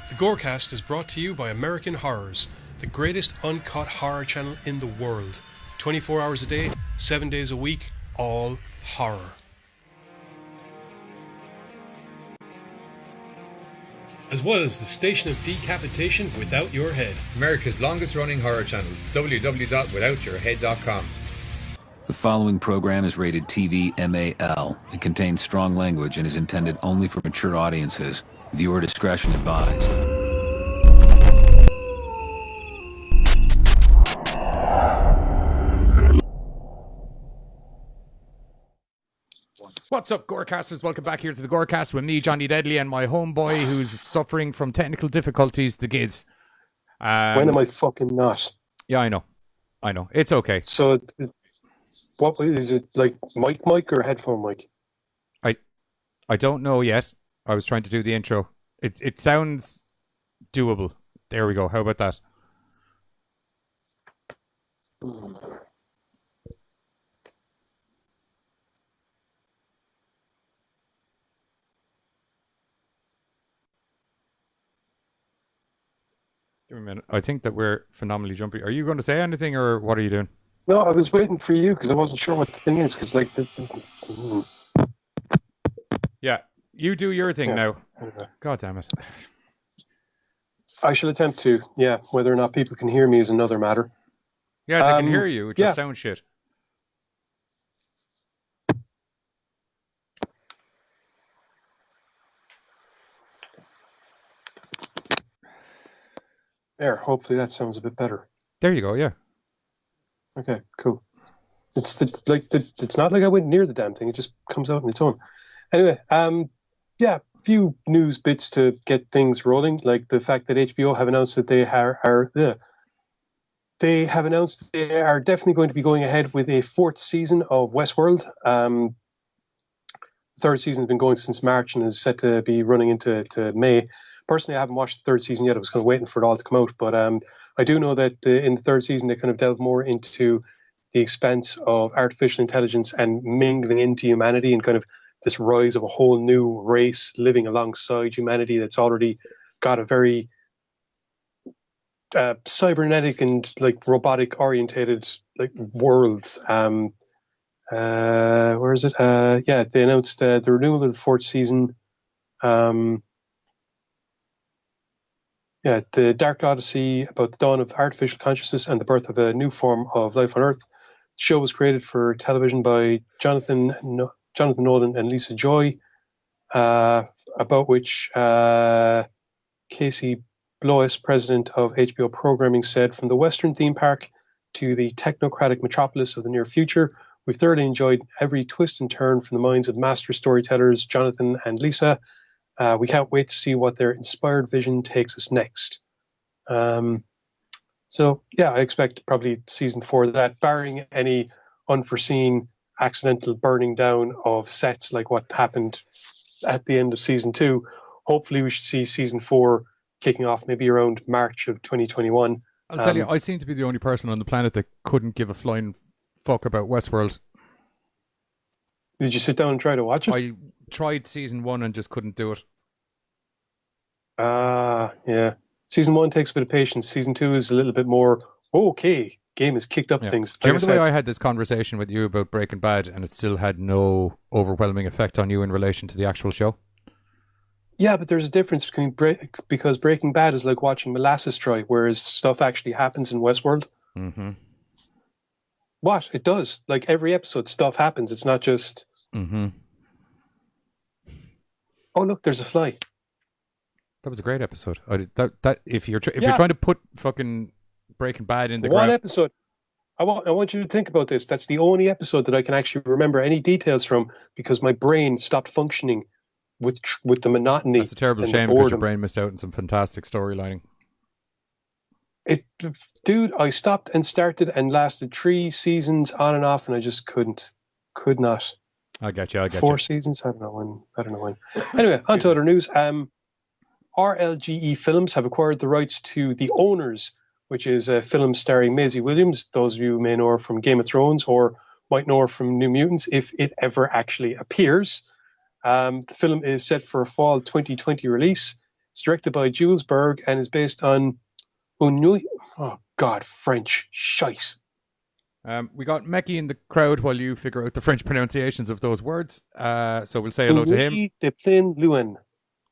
The Gorecast is brought to you by American Horrors, the greatest uncut horror channel in the world. 24 hours a day, 7 days a week, all horror. As well as the station of decapitation without your head. America's longest running horror channel, www.withoutyourhead.com. The following program is rated TV MAL. It contains strong language and is intended only for mature audiences. Viewer discretion advised. What's up, Gorecasters? Welcome back here to the Gorecast with me, Johnny Deadly, and my homeboy who's suffering from technical difficulties, the Giz. When am I fucking not? Yeah, I know. It's okay. So, what is it, like mic or headphone mic? I don't know yet. I was trying to do the intro. It sounds doable. There we go. How about that? Give me a minute. I think that we're phenomenally jumpy. Are you going to say anything, or what are you doing? No, I was waiting for you because I wasn't sure what the thing is. Because Yeah, you do your thing now. God damn it. I shall attempt to. Yeah, whether or not people can hear me is another matter. Yeah, they can hear you. It just sounds shit. There, hopefully that sounds a bit better. There you go. Yeah. Okay, cool. It's not like I went near the damn thing. It just comes out on its own. Anyway, yeah, few news bits to get things rolling, like the fact that HBO have announced that they are definitely going to be going ahead with a fourth season of Westworld. Third season has been going since March and is set to be running into May. Personally, I haven't watched the third season yet. I was kind of waiting for it all to come out, but I do know that in the third season they kind of delve more into the expense of artificial intelligence and mingling into humanity, and kind of this rise of a whole new race living alongside humanity that's already got a very cybernetic and like robotic orientated like world. Where is it? Yeah, they announced the renewal of the fourth season. Yeah, the Dark Odyssey, about the dawn of artificial consciousness and the birth of a new form of life on Earth. The show was created for television by Jonathan Nolan and Lisa Joy, about which Casey Blois, president of HBO Programming, said, "From the Western theme park to the technocratic metropolis of the near future, we've thoroughly enjoyed every twist and turn from the minds of master storytellers Jonathan and Lisa. We can't wait to see what their inspired vision takes us next." So, yeah, I expect probably season 4 of that, barring any unforeseen accidental burning down of sets like what happened at the end of season 2. Hopefully we should see season 4 kicking off maybe around March of 2021. I'll tell you, I seem to be the only person on the planet that couldn't give a flying fuck about Westworld. Did you sit down and try to watch it? I tried season 1 and just couldn't do it. Yeah. Season 1 takes a bit of patience. Season 2 is a little bit more, okay, game has kicked up things. Do you remember the way I had this conversation with you about Breaking Bad and it still had no overwhelming effect on you in relation to the actual show? Yeah, but there's a difference between because Breaking Bad is like watching molasses dry, whereas stuff actually happens in Westworld. Mm-hmm. What? It does. Like every episode, stuff happens. It's not just... Mm-hmm. Oh, look, there's a fly. That was a great episode. If you're trying to put fucking Breaking Bad in the one ground... episode. I want you to think about this. That's the only episode that I can actually remember any details from, because my brain stopped functioning with the monotony. That's a terrible shame, because your brain missed out on some fantastic storylining. Dude, I stopped and started and lasted 3 seasons on and off, and I just could not. I get you. 4 seasons. I don't know when. Anyway, on to other news. RLGE Films have acquired the rights to The Owners, which is a film starring Maisie Williams. Those of you may know her from Game of Thrones, or might know her from New Mutants if it ever actually appears. The film is set for a fall 2020 release. It's directed by Jules Berg and is based on Unui. Oh God, French shite. We got Mecky in the crowd while you figure out the French pronunciations of those words. So we'll say hello to him. Unui de Plain Luen.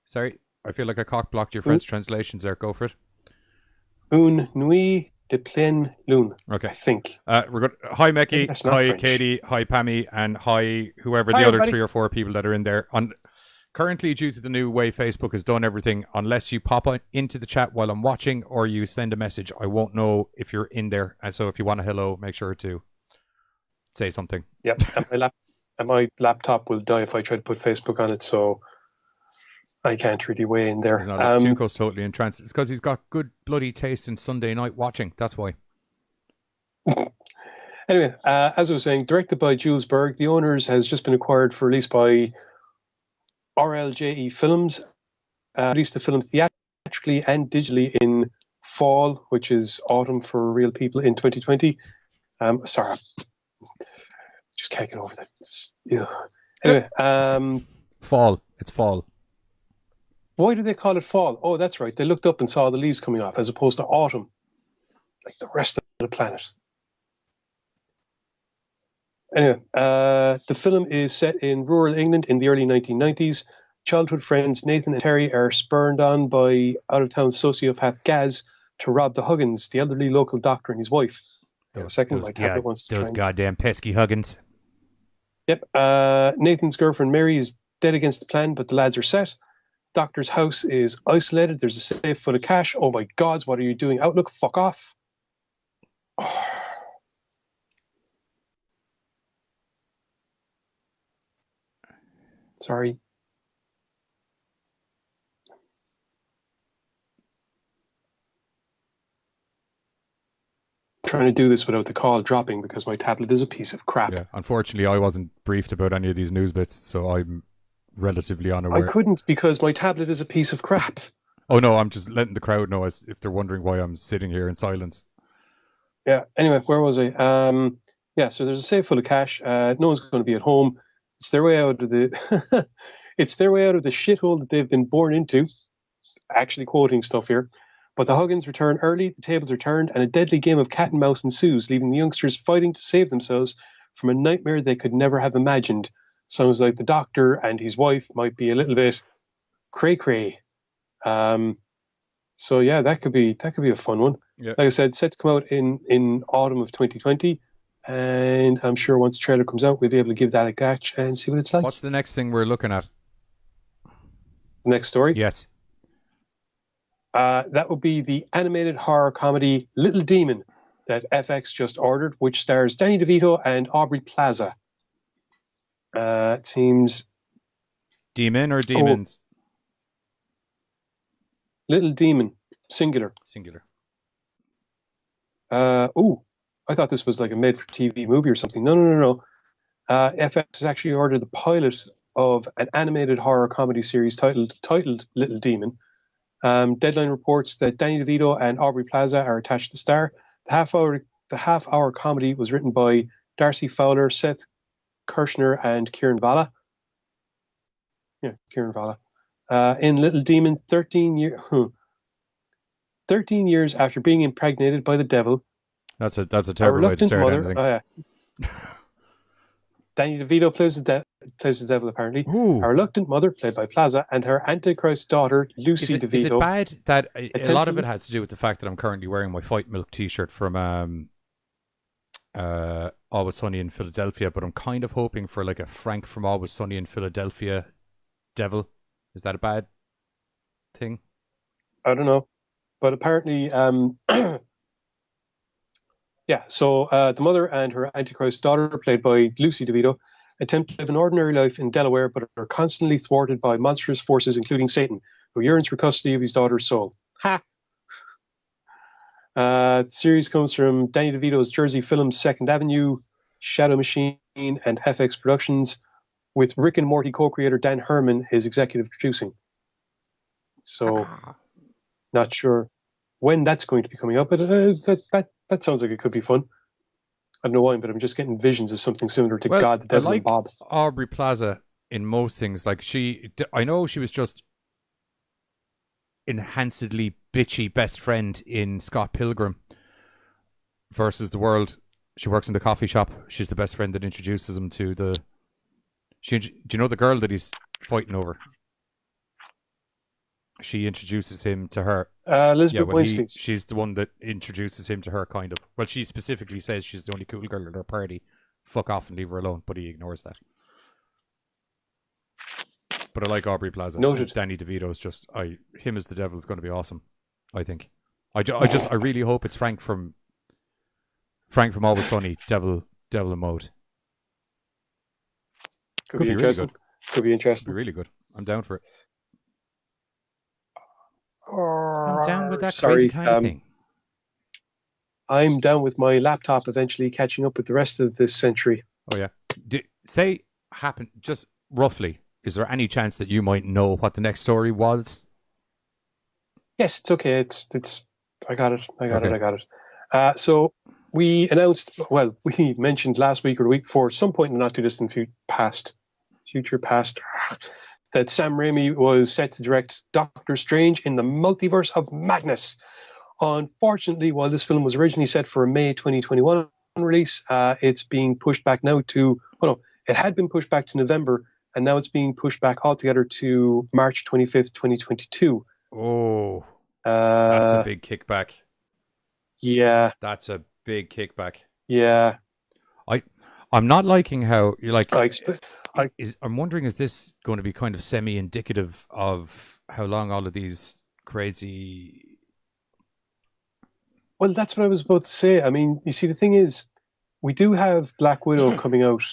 Sorry, I feel like I cock-blocked your French translations there. Go for it. Une nuit de pleine lune. Okay. I think. Hi, Mecky. That's not Hi, French. Katie. Hi, Pammy. And hi, whoever Hi, the other everybody. 3 or 4 people that are in there. Currently, due to the new way Facebook has done everything, unless you pop into the chat while I'm watching or you send a message, I won't know if you're in there. And so if you want a hello, make sure to say something. Yep. And my laptop will die if I try to put Facebook on it, so I can't really weigh in there. He's not Tuco's totally entranced. It's because he's got good bloody taste in Sunday night watching. That's why. Anyway, as I was saying, directed by Jules Berg, The Owners has just been acquired for release by RLJE Films. Released the film theatrically and digitally in fall, which is autumn for real people, in 2020. Sorry, just can't get over that. Anyway, fall. It's fall. Why do they call it fall? Oh, that's right. They looked up and saw the leaves coming off, as opposed to autumn, like the rest of the planet. Anyway, the film is set in rural England in the early 1990s. Childhood friends Nathan and Terry are spurned on by out-of-town sociopath Gaz to rob the Huggins, the elderly local doctor, and his wife. Those goddamn pesky Huggins. Yep. Nathan's girlfriend Mary is dead against the plan, but the lads are set. Doctor's house is isolated. There's a safe full of cash. Oh my God, what are you doing? Outlook, fuck off. Oh. Sorry. I'm trying to do this without the call dropping because my tablet is a piece of crap. Yeah, unfortunately, I wasn't briefed about any of these news bits, so I'm relatively unaware. I couldn't because my tablet is a piece of crap. Oh no, I'm just letting the crowd know as if they're wondering why I'm sitting here in silence. Yeah. Anyway, where was I? Yeah. So there's a safe full of cash. No one's going to be at home. It's their way out of the. It's their way out of the shithole that they've been born into. Actually, quoting stuff here. But the Huggins return early. The tables are turned, and a deadly game of cat and mouse ensues, leaving the youngsters fighting to save themselves from a nightmare they could never have imagined. Sounds like the doctor and his wife might be a little bit cray-cray. So yeah, that could be a fun one. Yeah. Like I said, set to come out in autumn of 2020, and I'm sure once the trailer comes out, we'll be able to give that a catch and see what it's like. What's the next thing we're looking at? The next story? Yes. That would be the animated horror comedy Little Demon that FX just ordered, which stars Danny DeVito and Aubrey Plaza. It seems... Demon or demons? Little Demon, singular. I thought this was like a made-for-TV movie or something. No. FX has actually ordered the pilot of an animated horror comedy series titled Little Demon. Deadline reports that Danny DeVito and Aubrey Plaza are attached to star. The half-hour comedy was written by Darcy Fowler, Seth Kirshner, and Kieran Valla. Yeah, Kieran Valla. In Little Demon, 13 years after being impregnated by the devil. That's a terrible way to start anything. Oh, yeah. Danny DeVito plays the devil, apparently. Ooh. Her reluctant mother, played by Plaza, and her Antichrist daughter, Lucy DeVito. Is it bad that a lot of it has to do with the fact that I'm currently wearing my Fight Milk t-shirt from Always Sunny in Philadelphia, but I'm kind of hoping for like a Frank from Always Sunny in Philadelphia devil. Is that a bad thing? I don't know. But apparently, yeah, so the mother and her Antichrist daughter, played by Lucy DeVito, attempt to live an ordinary life in Delaware, but are constantly thwarted by monstrous forces, including Satan, who yearns for custody of his daughter's soul. Ha! The series comes from Danny DeVito's Jersey Films Second Avenue, Shadow Machine, and FX Productions, with Rick and Morty co-creator Dan Herman is executive producing. So, not sure when that's going to be coming up, but that sounds like it could be fun. I don't know why, but I'm just getting visions of something similar to God, the Devil, and Bob. Aubrey Plaza in most things. Like I know she was just enhancedly bitchy best friend in Scott Pilgrim versus the world. She works in the coffee shop. She's the best friend that introduces him to the... do you know the girl that he's fighting over? She introduces him to her. Elizabeth Weinstein. She's the one that introduces him to her, kind of. Well, she specifically says she's the only cool girl at her party. Fuck off and leave her alone, but he ignores that. But I like Aubrey Plaza. Noted. Danny DeVito's just... him as the devil is going to be awesome, I think. I really hope it's Frank from Always Sunny, Devil in Mode. Could be interesting. Really good. Could be interesting. Could be really good. I'm down for it. I'm down with that crazy kind of thing. I'm down with my laptop eventually catching up with the rest of this century. Oh, yeah. Just roughly, is there any chance that you might know what the next story was? Yes, it's okay. It's. I got it. So we announced, we mentioned last week or the week before, some point in the not too distant future past, that Sam Raimi was set to direct Doctor Strange in the Multiverse of Madness. Unfortunately, while this film was originally set for a May 2021 release, it's being pushed back now to, it had been pushed back to November, and now it's being pushed back altogether to March 25th, 2022. Oh, that's a big kickback. Yeah. That's a big kickback. Yeah. I'm not liking how you're like. I'm wondering, is this going to be kind of semi-indicative of how long all of these crazy? Well, that's what I was about to say. I mean, you see, the thing is, we do have Black Widow coming out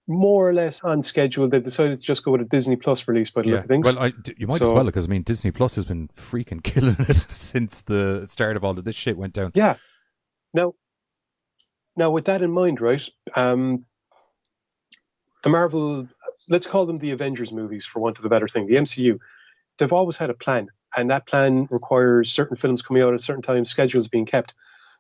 more or less on schedule. They've decided to just go with a Disney Plus release by the look of things. Well, you might as well, because I mean, Disney Plus has been freaking killing it since the start of all of this shit went down. Yeah. Now, with that in mind, right, the Marvel, let's call them the Avengers movies, for want of a better thing, the MCU, they've always had a plan, and that plan requires certain films coming out at certain times, schedules being kept.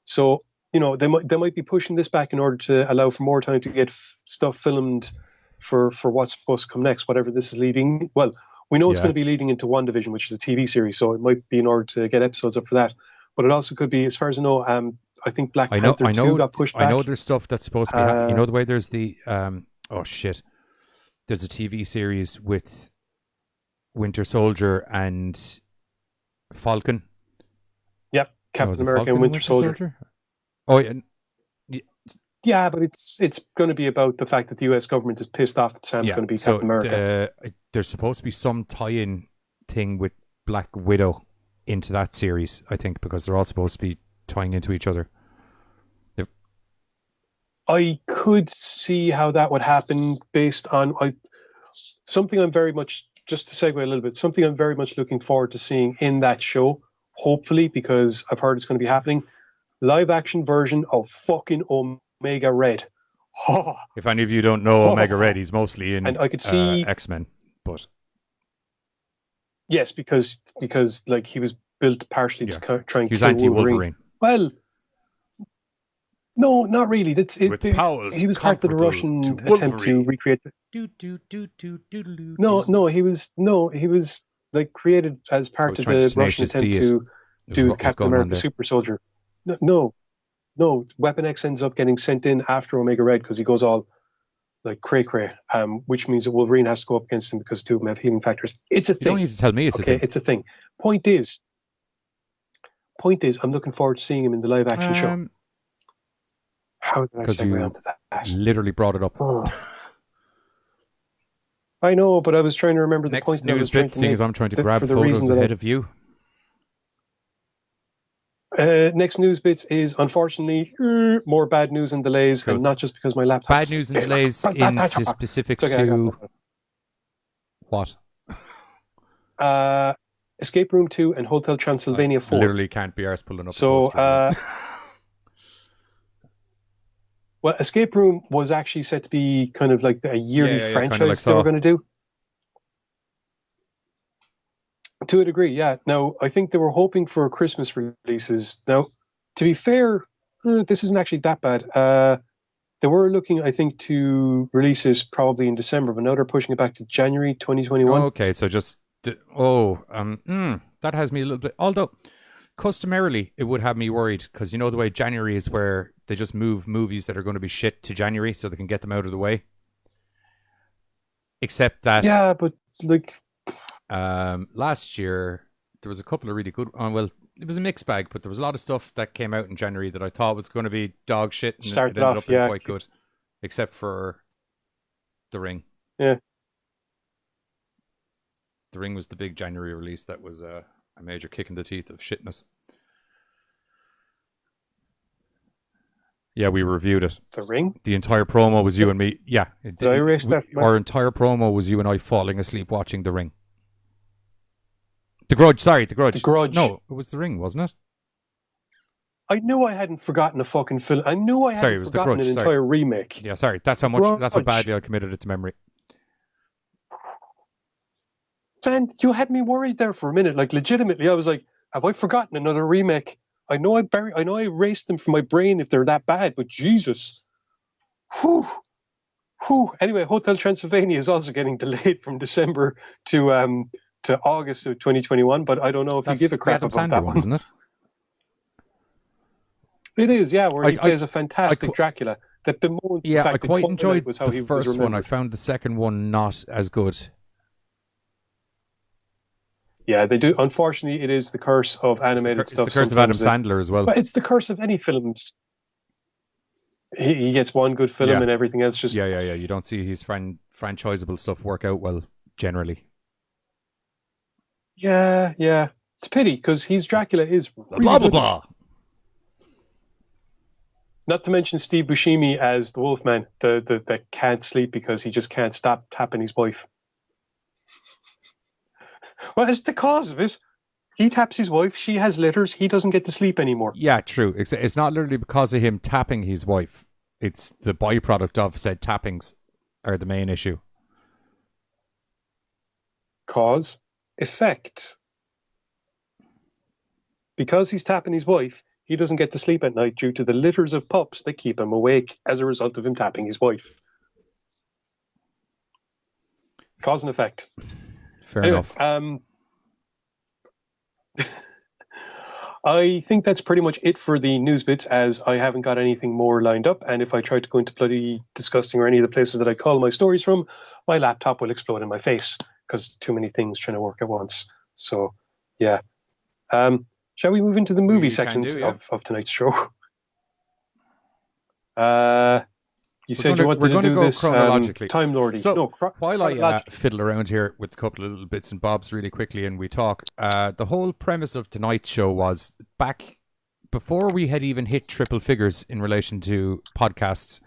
So, they might be pushing this back in order to allow for more time to get stuff filmed for what's supposed to come next, whatever this is leading. Well, we know it's going to be leading into WandaVision, which is a TV series, so it might be in order to get episodes up for that. But it also could be, as far as I know, I think Black Panther 2 got pushed back. I know there's stuff that's supposed to be happening. You know the way there's the... There's a TV series with Winter Soldier and Falcon. Yep, Captain America and Winter Soldier. Oh, yeah. Yeah, but it's going to be about the fact that the US government is pissed off that Sam's going to be Captain America. There's supposed to be some tie-in thing with Black Widow into that series, I think, because they're all supposed to be tying into each other. I could see how that would happen based on something I'm very much, just to segue a little bit, something I'm very much looking forward to seeing in that show, hopefully, because I've heard it's going to be happening, live action version of fucking Omega Red. Oh. If any of you don't know Omega Red, he's mostly in and I could see X-Men, but... Yes, because like he was built partially to try and kill anti-Wolverine. Well, no, not really. He was part of the Russian attempt to recreate. No, he was like created as part of the Russian attempt to do Captain America Super Soldier. No, Weapon X ends up getting sent in after Omega Red because he goes all like cray-cray, which means that Wolverine has to go up against him because two of them have healing factors. It's a thing. You don't need to tell me it's a thing. It's a thing. Point is, I'm looking forward to seeing him in the live-action show. How did I segue onto that? Literally brought it up. Oh. I know, but I was trying to remember the point. Next news bit, seeing as I'm trying to grab photos ahead of you. Next news bit is, unfortunately, more bad news and delays, and not just because my laptop. Bad news and delays into specifics to what? Escape Room 2 and Hotel Transylvania 4. Literally can't be arsed pulling up. So, well, Escape Room was actually set to be kind of like a yearly franchise kind of like they were going to do. To a degree, yeah. Now, I think they were hoping for Christmas releases. Now, to be fair, this isn't actually that bad. They were looking, I think, to release it probably in December, but now they're pushing it back to January 2021. Oh, okay, so just That has me a little bit. Although, customarily, it would have me worried because you know the way January is where they just move movies that are going to be shit to January so they can get them out of the way. Except that, yeah, but like last year there was a couple of really good. Well, it was a mixed bag, but there was a lot of stuff that came out in January that I thought was going to be dog shit, and it ended up being quite good, except for The Ring. Yeah. The Ring was the big January release that was a major kick in the teeth of shitness. Yeah, we reviewed it. The Ring? The entire promo was you and me. Yeah. Did I erase that? Our entire promo was you and I falling asleep watching The Ring. The Grudge, sorry, The Grudge. The Grudge. No, it was The Ring, wasn't it? I knew I hadn't forgotten a fucking film. I knew I hadn't forgotten an entire remake. Yeah, sorry. That's how badly I committed it to memory. Man, you had me worried there for a minute. Like, legitimately, I was like, have I forgotten another remake? I know I erased them from my brain if they're that bad, but Jesus. Whew. Anyway, Hotel Transylvania is also getting delayed from December to August of 2021, but I don't know if you give a crap about that one. Isn't it? It is, yeah, where he plays a fantastic Dracula that bemoans the fact I quite enjoyed was how the he was first remembered. one. I found the second one not as good. Yeah, they do. Unfortunately, it is the curse of animated stuff. It's the curse of Adam Sandler as well. But it's the curse of any films. He gets one good film and everything else just... Yeah. You don't see his franchisable stuff work out well, generally. Yeah. It's a pity, because Dracula is really blah, blah, blah. Not to mention Steve Buscemi as the Wolfman, that can't sleep because he just can't stop tapping his wife. Well, it's the cause of it. He taps his wife, she has litters, he doesn't get to sleep anymore. Yeah, true. It's not literally because of him tapping his wife. It's the byproduct of said tappings are the main issue. Cause, effect. Because he's tapping his wife, he doesn't get to sleep at night due to the litters of pups that keep him awake as a result of him tapping his wife. Cause and effect. Fair enough. I think that's pretty much it for the news bits, as I haven't got anything more lined up, and if I try to go into bloody disgusting or any of the places that I call my stories from, my laptop will explode in my face because too many things trying to work at once. So, yeah. Shall we move into the movie section of tonight's show? You said you wanted to do this chronologically. Time Lordy. So while I fiddle around here with a couple of little bits and bobs really quickly and we talk, the whole premise of tonight's show was back before we had even hit triple figures in relation to podcasts.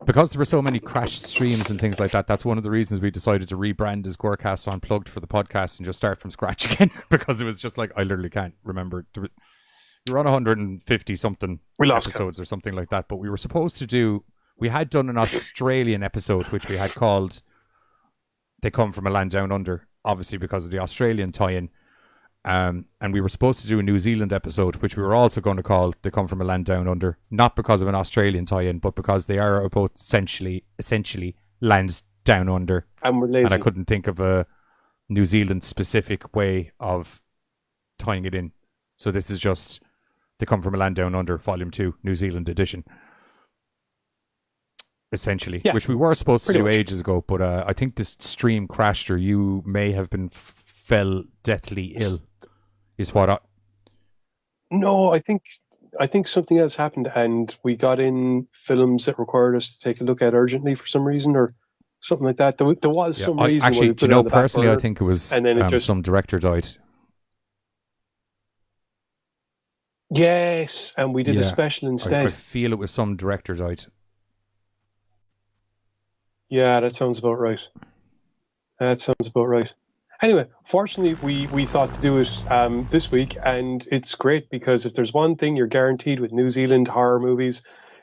Because there were so many crashed streams and things like that, that's one of the reasons we decided to rebrand as Gorecast Unplugged for the podcast and just start from scratch again. Because it was just like, I literally can't remember. We were on 150 something episodes or something like that, but we were supposed to do, we had done an Australian episode which we had called They Come From a Land Down Under, obviously because of the Australian tie-in, and we were supposed to do a New Zealand episode which we were also going to call They Come From a Land Down Under, not because of an Australian tie-in, but because they are both essentially lands down under, and we're lazy. And I couldn't think of a New Zealand specific way of tying it in, so this is just They Come From a Land Down Under, Volume 2, New Zealand edition. Essentially. Yeah, which we were supposed to do ages ago, but I think this stream crashed or you may have been fell deathly ill, is what I... No, I think something else happened and we got in films that required us to take a look at urgently for some reason or something like that. There was some reason actually, why we put it on the back personally, burner, I think it was and then some director died. Yes, and we did a special instead. I feel it was some director died. Yeah, that sounds about right. Anyway, fortunately, we thought to do it this week, and it's great because if there's one thing you're guaranteed with New Zealand horror movies,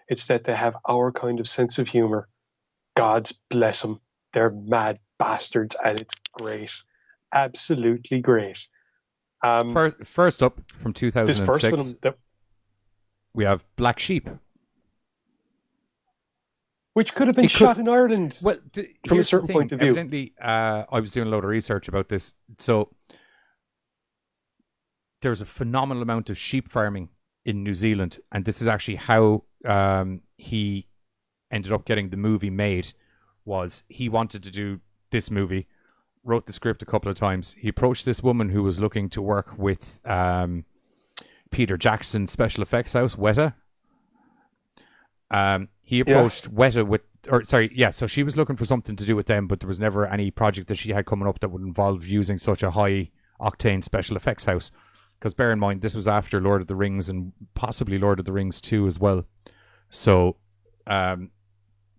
it's that they have our kind of sense of humor. God bless them. They're mad bastards, and it's great. Absolutely great. First up, from 2006, we have Black Sheep. which could have been shot in Ireland from a certain point of view. Evidently, I was doing a load of research about this. So there's a phenomenal amount of sheep farming in New Zealand, and this is actually how he ended up getting the movie made. Was he wanted to do this movie, wrote the script a couple of times. He approached this woman who was looking to work with Peter Jackson's special effects house, Weta. He approached Weta so she was looking for something to do with them, but there was never any project that she had coming up that would involve using such a high octane special effects house. Because bear in mind, this was after Lord of the Rings and possibly Lord of the Rings 2 as well. So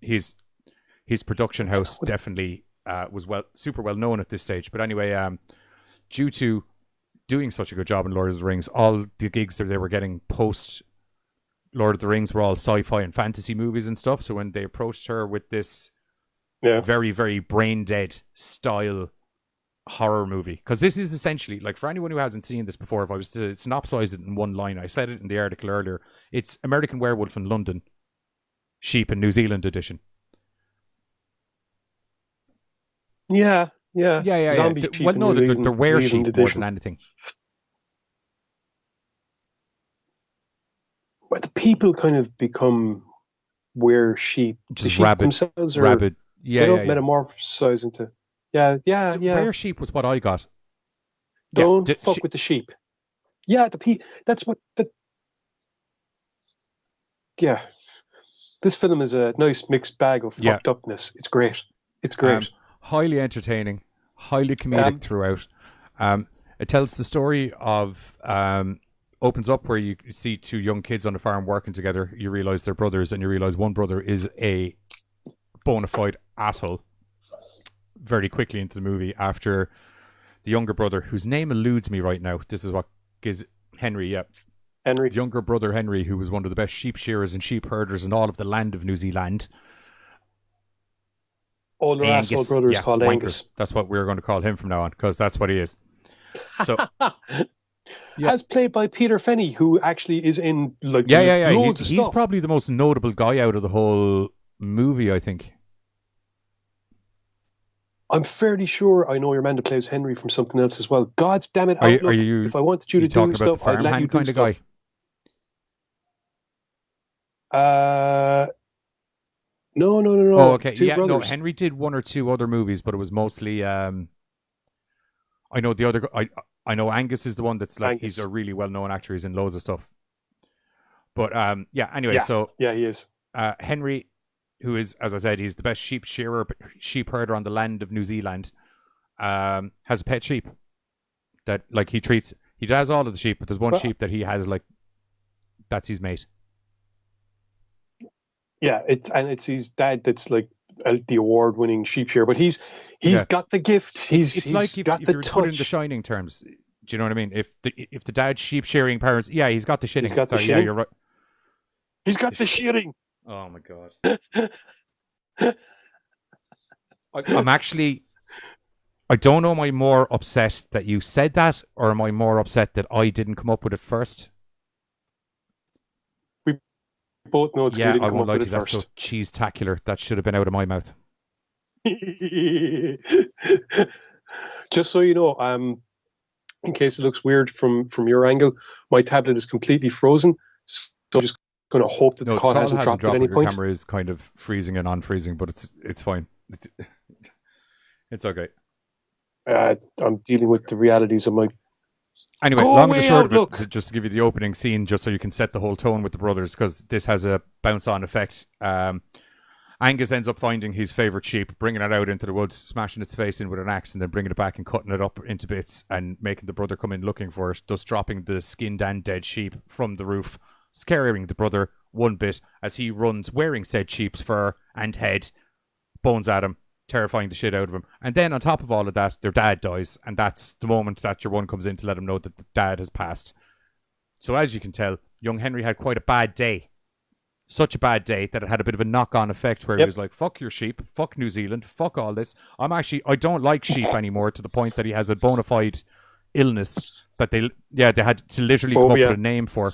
his production house definitely was super well known at this stage. But anyway, due to doing such a good job in Lord of the Rings, all the gigs that they were getting post Lord of the Rings were all sci-fi and fantasy movies and stuff. So when they approached her with this very, very brain dead style horror movie, because this is essentially, like, for anyone who hasn't seen this before, if I was to synopsize it in one line, I said it in the article earlier, it's American Werewolf in London, Sheep in New Zealand edition. Yeah. Zombie sheep. Well, no, they're were sheep more than anything. But the people kind of become were sheep. Just the sheep themselves are rabid. They don't metamorphosize into. Yeah. Were sheep was what I got. Don't fuck with the sheep. Yeah, that's what the. Yeah, this film is a nice mixed bag of fucked upness. It's great. Highly entertaining, highly comedic throughout. It tells the story of opens up where you see two young kids on a farm working together. You realize they're brothers, and you realize one brother is a bona fide asshole. Very quickly into the movie, after the younger brother, whose name eludes me right now. This is what is Henry. Yeah, Henry. The younger brother Henry, who was one of the best sheep shearers and sheep herders in all of the land of New Zealand. Older asshole brother is called Angus. That's what we're going to call him from now on, because that's what he is. So, as played by Peter Fenny, who actually is in loads of stuff. He's probably the most notable guy out of the whole movie, I think. I'm fairly sure I know your man that plays Henry from something else as well. God's damn it! Outlook, if I wanted you to do stuff, I'd let you do stuff. No. Oh, okay. Two brothers. No, Henry did one or two other movies, but it was mostly. I know the other. I know Angus is the one that's like he's a really well-known actor. He's in loads of stuff. But anyway, so he is. Henry, who is, as I said, he's the best sheep shearer, sheep herder on the land of New Zealand. Has a pet sheep that like he treats. He does all of the sheep, but there's one sheep that he has like that's his mate. Yeah, it's his dad that's like the award-winning sheep shearer, but he's got the gift. He's like got if the you touch. Put it in the Shining terms, do you know what I mean? If the dad's sheep shearing parents, he's got the shitting. He's got the shitting. Yeah, you're right. He's got the shitting. Oh my god. I'm actually. I don't know. Am I more upset that you said that, or am I more upset that I didn't come up with it first? Both know it's good. I won't lie to you. That's so cheese-tacular. That should have been out of my mouth. Just so you know, in case it looks weird from your angle, my tablet is completely frozen. So I'm just going to hope that the call hasn't dropped at any point. The camera is kind of freezing and unfreezing, but it's fine. It's okay. I'm dealing with the realities of my. Anyway, long and the short of it, just to give you the opening scene, just so you can set the whole tone with the brothers, because this has a bounce-on effect. Angus ends up finding his favourite sheep, bringing it out into the woods, smashing its face in with an axe, and then bringing it back and cutting it up into bits, and making the brother come in looking for it, thus dropping the skinned and dead sheep from the roof, scaring the brother one bit as he runs wearing said sheep's fur and head, bones at him, terrifying the shit out of him. And then on top of all of that, their dad dies, and that's the moment that your one comes in to let him know that the dad has passed. So as you can tell, young Henry had quite a bad day. Such a bad day that it had a bit of a knock-on effect where he was like, fuck your sheep, fuck New Zealand, fuck all this. I don't like sheep anymore, to the point that he has a bona fide illness that they had to literally come up with a name for.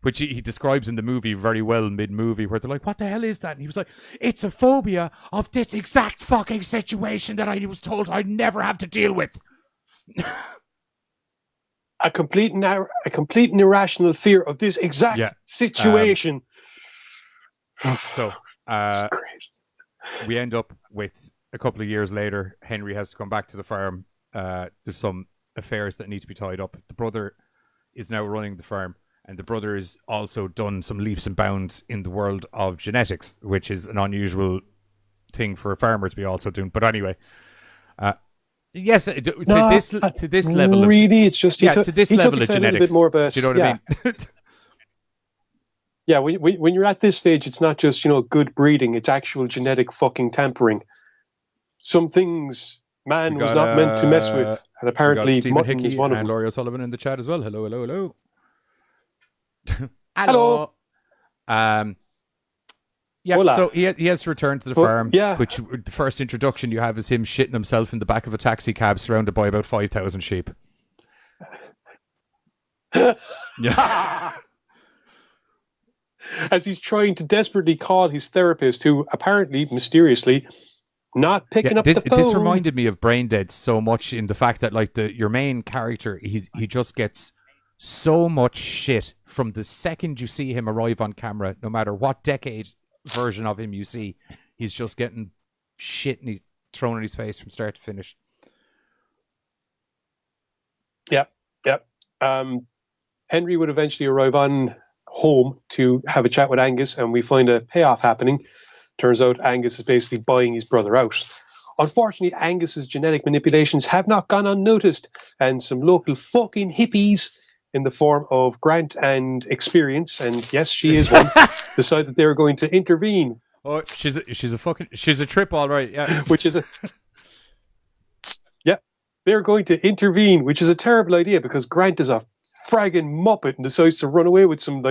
which he describes in the movie very well, mid-movie, where they're like, what the hell is that? And he was like, it's a phobia of this exact fucking situation that I was told I'd never have to deal with. A complete and irrational fear of this exact situation. So we end up with, a couple of years later, Henry has to come back to the farm. There's some affairs that need to be tied up. The brother is now running the farm, and the brother has also done some leaps and bounds in the world of genetics, which is an unusual thing for a farmer to be also doing. But anyway, yes, to this level, really, it's just to this level of genetics. A bit more of a, do you know what I mean? Yeah, when you're at this stage, it's not just good breeding; it's actual genetic fucking tampering. Some things man was not meant to mess with, and apparently mutton is one of them. And Laurie O'Sullivan in the chat as well. Hello, hello, hello. Hello. Hola. So he has to return to the farm. Yeah. Which the first introduction you have is him shitting himself in the back of a taxi cab, surrounded by about 5,000 sheep. Yeah. As he's trying to desperately call his therapist, who apparently mysteriously not picking up the phone. This reminded me of Brain Dead so much, in the fact that your main character, he just gets so much shit from the second you see him arrive on camera. No matter what decade version of him you see, he's just getting shit thrown in his face from start to finish. Yep. Henry would eventually arrive on home to have a chat with Angus, and we find a payoff happening. Turns out Angus is basically buying his brother out. Unfortunately, Angus's genetic manipulations have not gone unnoticed, and some local fucking hippies in the form of Grant and Experience, and yes, she is one, decide that they're going to intervene. Oh, she's a trip, all right, yeah. They're going to intervene, which is a terrible idea because Grant is a fragging muppet and decides to run away with some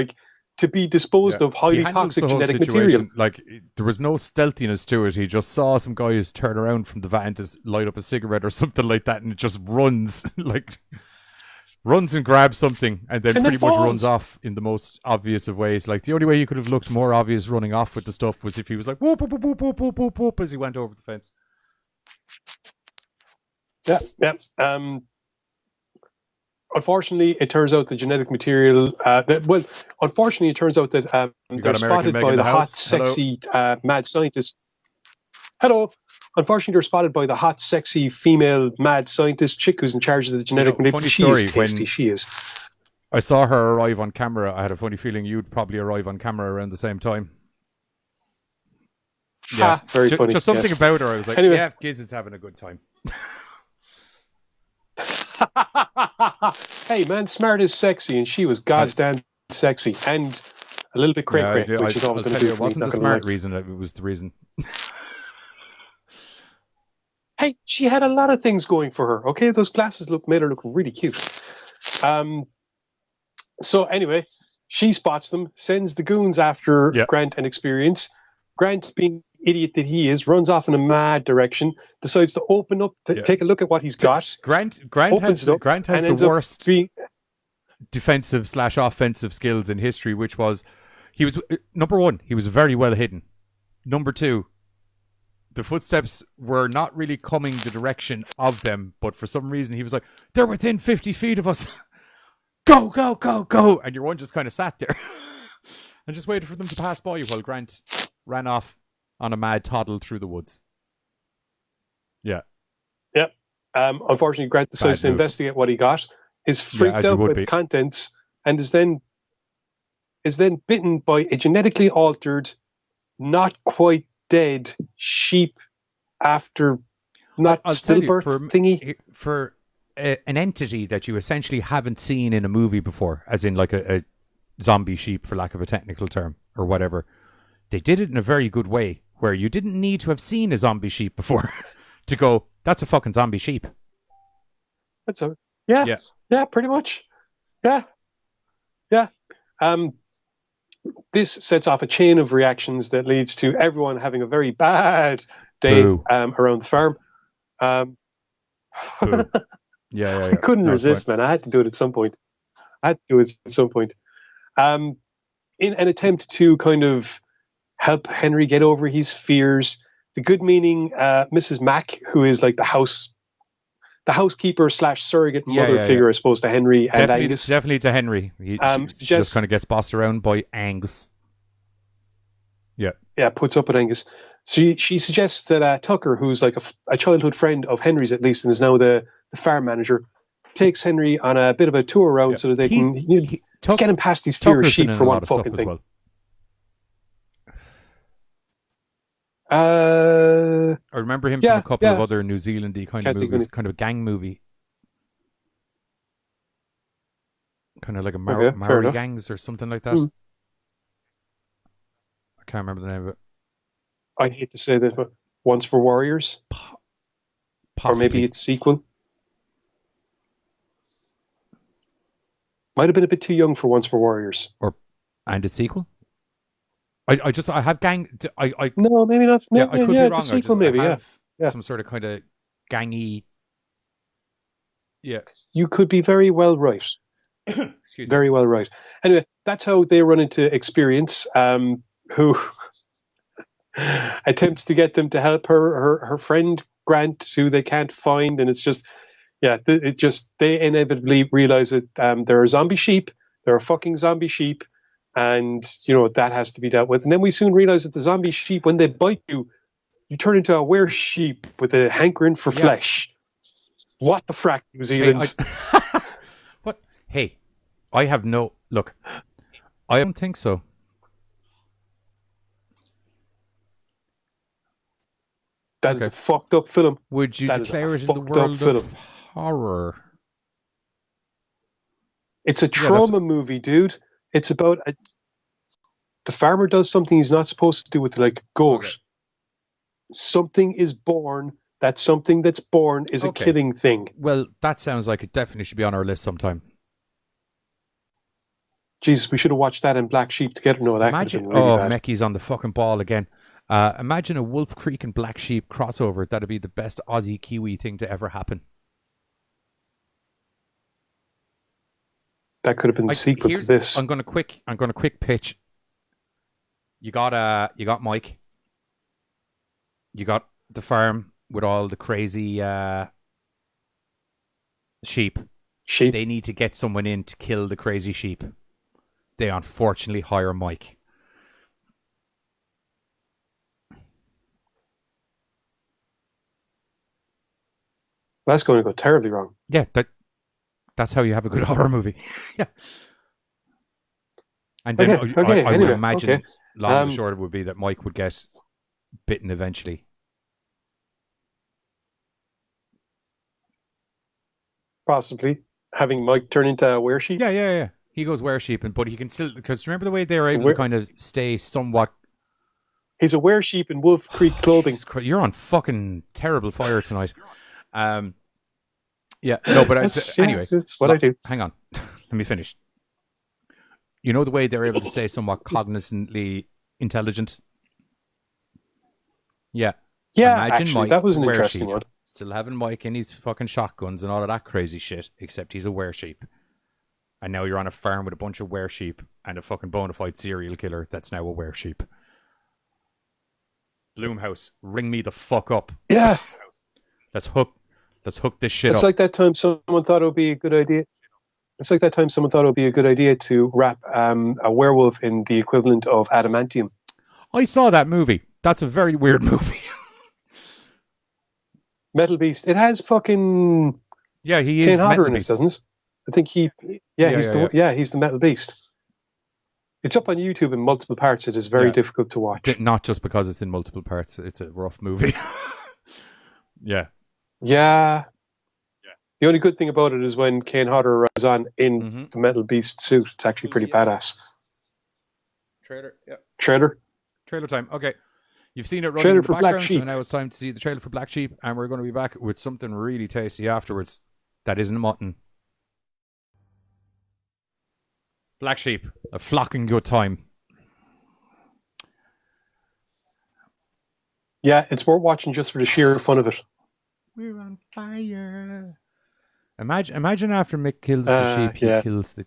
to be disposed of highly toxic genetic material. Like, there was no stealthiness to it. He just saw some guys turn around from the van to light up a cigarette or something like that, and it just runs and grabs something, and then pretty much runs off in the most obvious of ways. Like, the only way you could have looked more obvious running off with the stuff was if he was like whoop whoop whoop whoop whoop whoop whoop as he went over the fence. Yeah. Unfortunately, it turns out the genetic material. Unfortunately, it turns out that they're spotted by the hot, sexy mad scientist. Hello. Unfortunately, they're spotted by the hot, sexy female mad scientist chick who's in charge of the genetic manipulation. She is tasty. She is. I saw her arrive on camera. I had a funny feeling you'd probably arrive on camera around the same time. Yeah, very funny. Just something about her. I was like, anyway. Yeah, Giz is having a good time. Hey man, smart is sexy, and she was goddamn sexy and a little bit cray-cray, which is always going to be. It wasn't the smart reason; it was the reason. Hey, she had a lot of things going for her. Okay, those glasses made her look really cute. So anyway, she spots them, sends the goons after Grant and Experience. Grant, being idiot that he is, runs off in a mad direction, decides to open up, take a look at what he's got. Grant has the worst defensive/offensive skills in history, which was, he was, number one, he was very well hidden. Number two, the footsteps were not really coming the direction of them, but for some reason he was like, they're within 50 feet of us. Go, go, go, go. And your one just kind of sat there and just waited for them to pass by you while Grant ran off on a mad toddle through the woods. Yeah. Yep. Unfortunately, Grant decides to investigate what he got, is freaked out with contents, and is then bitten by a genetically altered, not quite dead sheep after stillbirth thingy. For an entity that you essentially haven't seen in a movie before, as in like a zombie sheep, for lack of a technical term, or whatever, they did it in a very good way, where you didn't need to have seen a zombie sheep before to go, that's a fucking zombie sheep. Yeah, pretty much. Yeah. This sets off a chain of reactions that leads to everyone having a very bad day around the farm. Yeah. I couldn't resist, man. I had to do it at some point. in an attempt to kind of help Henry get over his fears, the good-meaning Mrs. Mack, who is like the housekeeper / surrogate mother figure, I suppose, to Henry and Angus. Definitely to Henry. She just kind of gets bossed around by Angus. Yeah. Yeah, puts up with Angus. She suggests that Tucker, who's like a childhood friend of Henry's at least, and is now the farm manager, takes Henry on a bit of a tour around so that they can get him past his fear of sheep for one fucking thing. I remember him from a couple of other New Zealandy kind of movies, kind of a gang movie. Kind of like a Maori gangs or something like that. I can't remember the name of it. I hate to say that, but Once for Warriors? Possibly. Or maybe it's sequel. Might have been a bit too young for Once for Warriors. And a sequel? I have gang. No, maybe not. No, I could be wrong. The sequel, maybe. Some sort of kind of gangy. Yeah, you could be very well right. Excuse me. Very well right. Anyway, that's how they run into Experience, who attempts to get them to help her friend Grant, who they can't find, and it's just, they inevitably realize that there are zombie sheep. There are fucking zombie sheep. And, that has to be dealt with. And then we soon realize that the zombie sheep, when they bite you, you turn into a were-sheep with a hankering for flesh. What the frack, New Zealand? What? Hey, I have no... Look, I don't think so. That is a fucked up film. Would you declare it in the world of horror? It's a trauma movie, dude. It's about the farmer does something he's not supposed to do with like a goat. Okay. Something is born. That something that's born is a killing thing. Well, that sounds like it definitely should be on our list sometime. Jesus, we should have watched that in Black Sheep together. No, that could have been really bad. Mecky's on the fucking ball again. Imagine a Wolf Creek and Black Sheep crossover. That'd be the best Aussie Kiwi thing to ever happen. That could have been the sequel to this. I'm gonna quick pitch. You got Mike. You got the farm with all the crazy sheep. They need to get someone in to kill the crazy sheep. They unfortunately hire Mike. That's going to go terribly wrong. Yeah, that's how you have a good horror movie. Yeah. And then I would imagine long and short it would be that Mike would get bitten eventually. Possibly. Having Mike turn into a were-sheep? Yeah. He goes were-sheep, but he can still... Because remember the way they were able to kind of stay somewhat... He's a were-sheep in Wolf Creek clothing. You're on fucking terrible fire tonight. Yeah, no, but anyway, that's what I do. Hang on, let me finish. You know the way they're able to stay somewhat cognizantly intelligent? Yeah. Yeah, actually, Mike, that was an interesting one. Still having Mike in his fucking shotguns and all of that crazy shit, except he's a were-sheep. And now you're on a farm with a bunch of were-sheep and a fucking bona fide serial killer that's now a were-sheep. Bloomhouse, ring me the fuck up. Yeah. Let's hook this shit up. It's like that time someone thought it would be a good idea. It's like that time someone thought it would be a good idea to wrap a werewolf in the equivalent of adamantium. I saw that movie. That's a very weird movie. Metal Beast. It has fucking he is Kane Hodder in it, doesn't it? I think he's the Metal Beast. It's up on YouTube in multiple parts. It is very difficult to watch. Not just because it's in multiple parts. It's a rough movie. Yeah. The only good thing about it is when Kane Hodder arrives on in the Metal Beast suit. It's actually pretty badass. Trailer time. Okay. You've seen it running in the background, so now it's time to see the trailer for Black Sheep, and we're going to be back with something really tasty afterwards. That isn't mutton. Black Sheep, a flocking good time. Yeah, it's worth watching just for the sheer fun of it. We're on fire. Imagine after Mick kills the sheep, he kills the...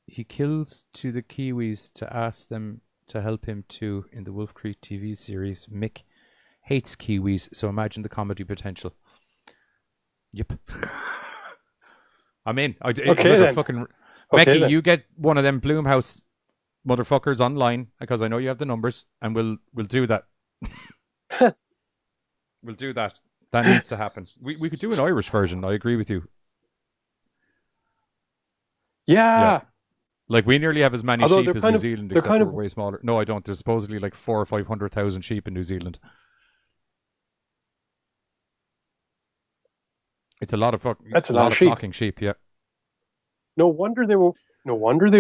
he kills to the Kiwis to ask them to help him too in the Wolf Creek TV series. Mick hates Kiwis, so imagine the comedy potential. Yep. I'm in. Okay, then. Fucking... Okay, Becky, then. you get one of them Bloomhouse motherfuckers online because I know you have the numbers, and we'll do that. We'll do that. That needs to happen. We could do an Irish version. I agree with you. Yeah. Like, we nearly have as many Although sheep as New Zealand, they're except kind we're of- way smaller. No, I don't. There's supposedly like 400,000 or 500,000 sheep in New Zealand. It's a lot of That's a lot of sheep. flocking sheep. Yeah. No wonder they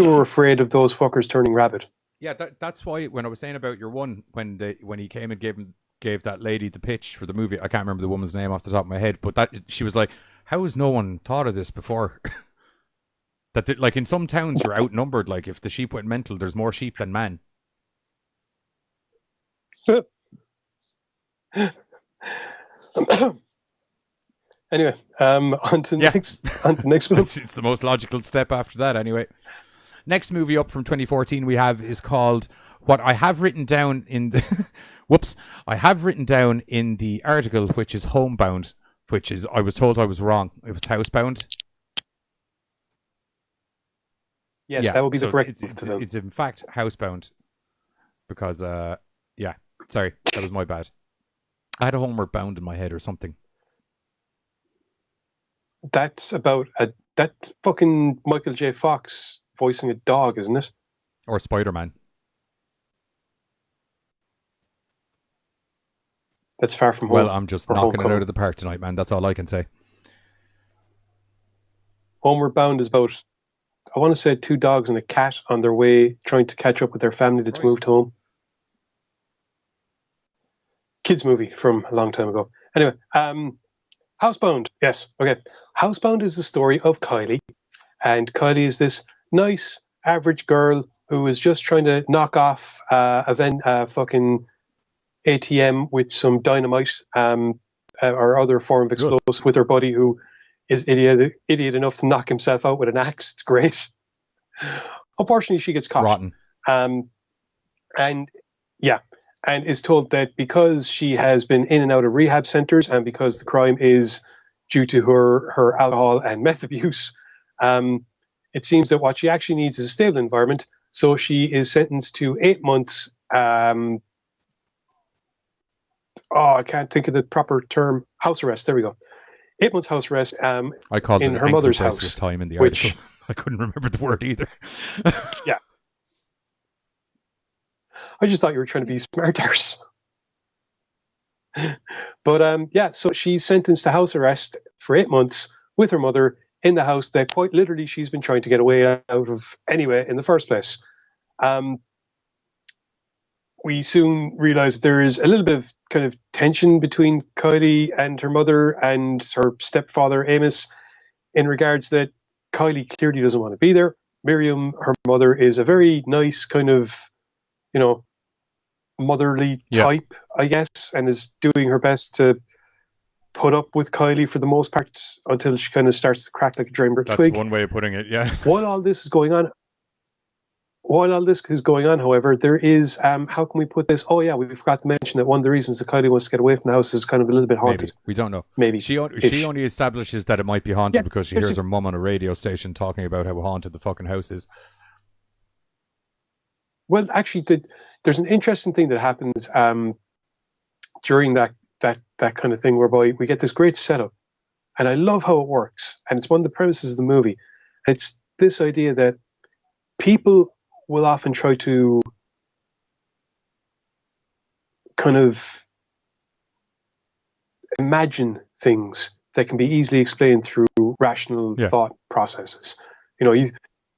were afraid of those fuckers turning rabbit. Yeah, that's why when I was saying about your one, when he came and gave that lady the pitch for the movie, I can't remember the woman's name off the top of my head, but that she was like, "How has no one thought of this before?" Like in some towns you're outnumbered. Like if the sheep went mental, there's more sheep than man. Anyway, on to next one. It's the most logical step after that, anyway. Next movie up from 2014 we have is called what I have written down in the I have written down in the article, which is Homebound, which is, I was told I was wrong. It was HouseBound. Yes, that would be the correct it's, it's in fact HouseBound because sorry, that was my bad. I had a Homeward Bound in my head or something. That's about that fucking Michael J. Fox voicing a dog, isn't it? Or Spider-Man. That's Far From Home. Well, I'm just knocking it Homecoming. out of the park tonight, man. That's all I can say. Homeward Bound is about, I want to say, 2 dogs and a cat on their way trying to catch up with their family that's moved home. Kids movie from a long time ago. Anyway, Housebound. Yes, okay. Housebound is the story of Kylie. And Kylie is this nice, average girl who is just trying to knock off a fucking ATM with some dynamite or other form of explosive with her buddy who is idiot enough to knock himself out with an axe. It's great. Unfortunately, she gets caught. Rotten. And is told that because she has been in and out of rehab centers and because the crime is due to her alcohol and meth abuse, it seems that what she actually needs is a stable environment. So she is sentenced to 8 months. I can't think of the proper term. House arrest. There we go. 8 months house arrest. I called in it her mother's house. With time in the which, article. I couldn't remember the word either. Yeah. I just thought you were trying to be smart arse. But so she's sentenced to house arrest for 8 months with her mother in the house that quite literally she's been trying to get away out of anyway in the first place. We soon realize there is a little bit of kind of tension between Kylie and her mother and her stepfather Amos in regards that Kylie clearly doesn't want to be there. Miriam, her mother, is a very nice kind of, motherly type, I guess, and is doing her best to put up with Kylie for the most part until she kind of starts to crack like a drained twig. That's one way of putting it, yeah. While all this is going on, however, there is, how can we put this? Oh, yeah, we forgot to mention that one of the reasons that Kylie wants to get away from the house is kind of a little bit haunted. Maybe. We don't know. Maybe. She only establishes that it might be haunted because she hears her mum on a radio station talking about how haunted the fucking house is. Well, actually, there's an interesting thing that happens during that kind of thing whereby we get this great setup. And I love how it works. And it's one of the premises of the movie. It's this idea that people will often try to kind of imagine things that can be easily explained through rational thought processes.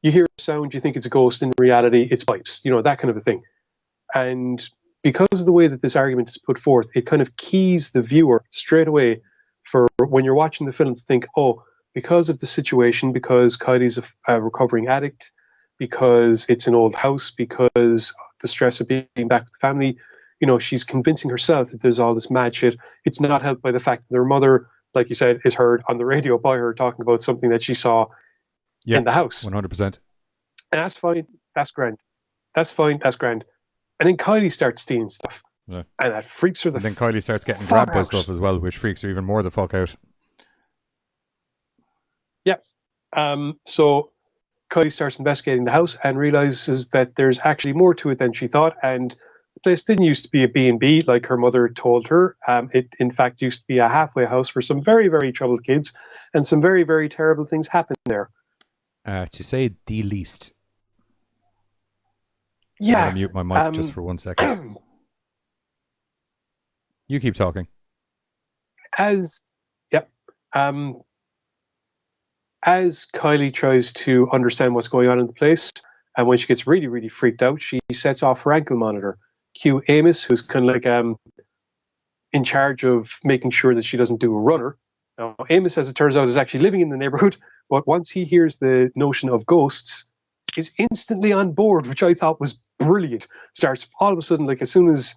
You hear a sound, you think it's a ghost. In reality, it's pipes. That kind of a thing. And because of the way that this argument is put forth, it kind of keys the viewer straight away for when you're watching the film to think, oh, because of the situation, because Kylie's a recovering addict, because it's an old house, because the stress of being back with the family, she's convincing herself that there's all this mad shit. It's not helped by the fact that her mother, like you said, is heard on the radio by her talking about something that she saw in the house. 100%. And that's fine. That's grand. That's fine. That's grand. And then Kylie starts stealing stuff. Yeah. And that freaks her the And then Kylie starts getting fuck grabbed by out. stuff as well, which freaks her even more the fuck out. Yeah. So Kylie starts investigating the house and realizes that there's actually more to it than she thought. And the place didn't used to be a B&B like her mother told her. It, in fact, used to be a halfway house for some very, very troubled kids. And some very, very terrible things happened there. To say the least. Yeah. I'm going to mute my mic just for 1 second. You keep talking. As Kylie tries to understand what's going on in the place, and when she gets really, really freaked out, she sets off her ankle monitor. Cue Amos, who's kind of like in charge of making sure that she doesn't do a runner. Now, Amos, as it turns out, is actually living in the neighborhood, but once he hears the notion of ghosts, is instantly on board, which I thought was brilliant. Starts all of a sudden, like as soon as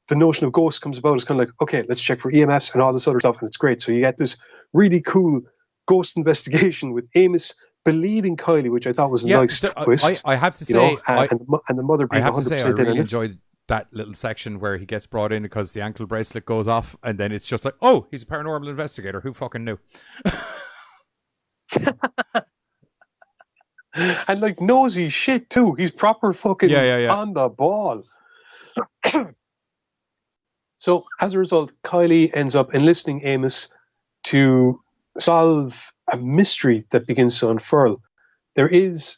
the notion of ghosts comes about, it's kind of like, okay, let's check for EMFs and all this other stuff, and it's great. So you get this really cool ghost investigation with Amos believing Kylie, which I thought was a nice twist. I have to say, and the mother being 100% I have to say, I really in it. enjoyed that little section where he gets brought in because the ankle bracelet goes off, and then it's just like, oh, he's a paranormal investigator. Who fucking knew? And like nosy shit too. He's proper fucking on the ball. So as a result, Kylie ends up enlisting Amos to solve a mystery that begins to unfurl. There is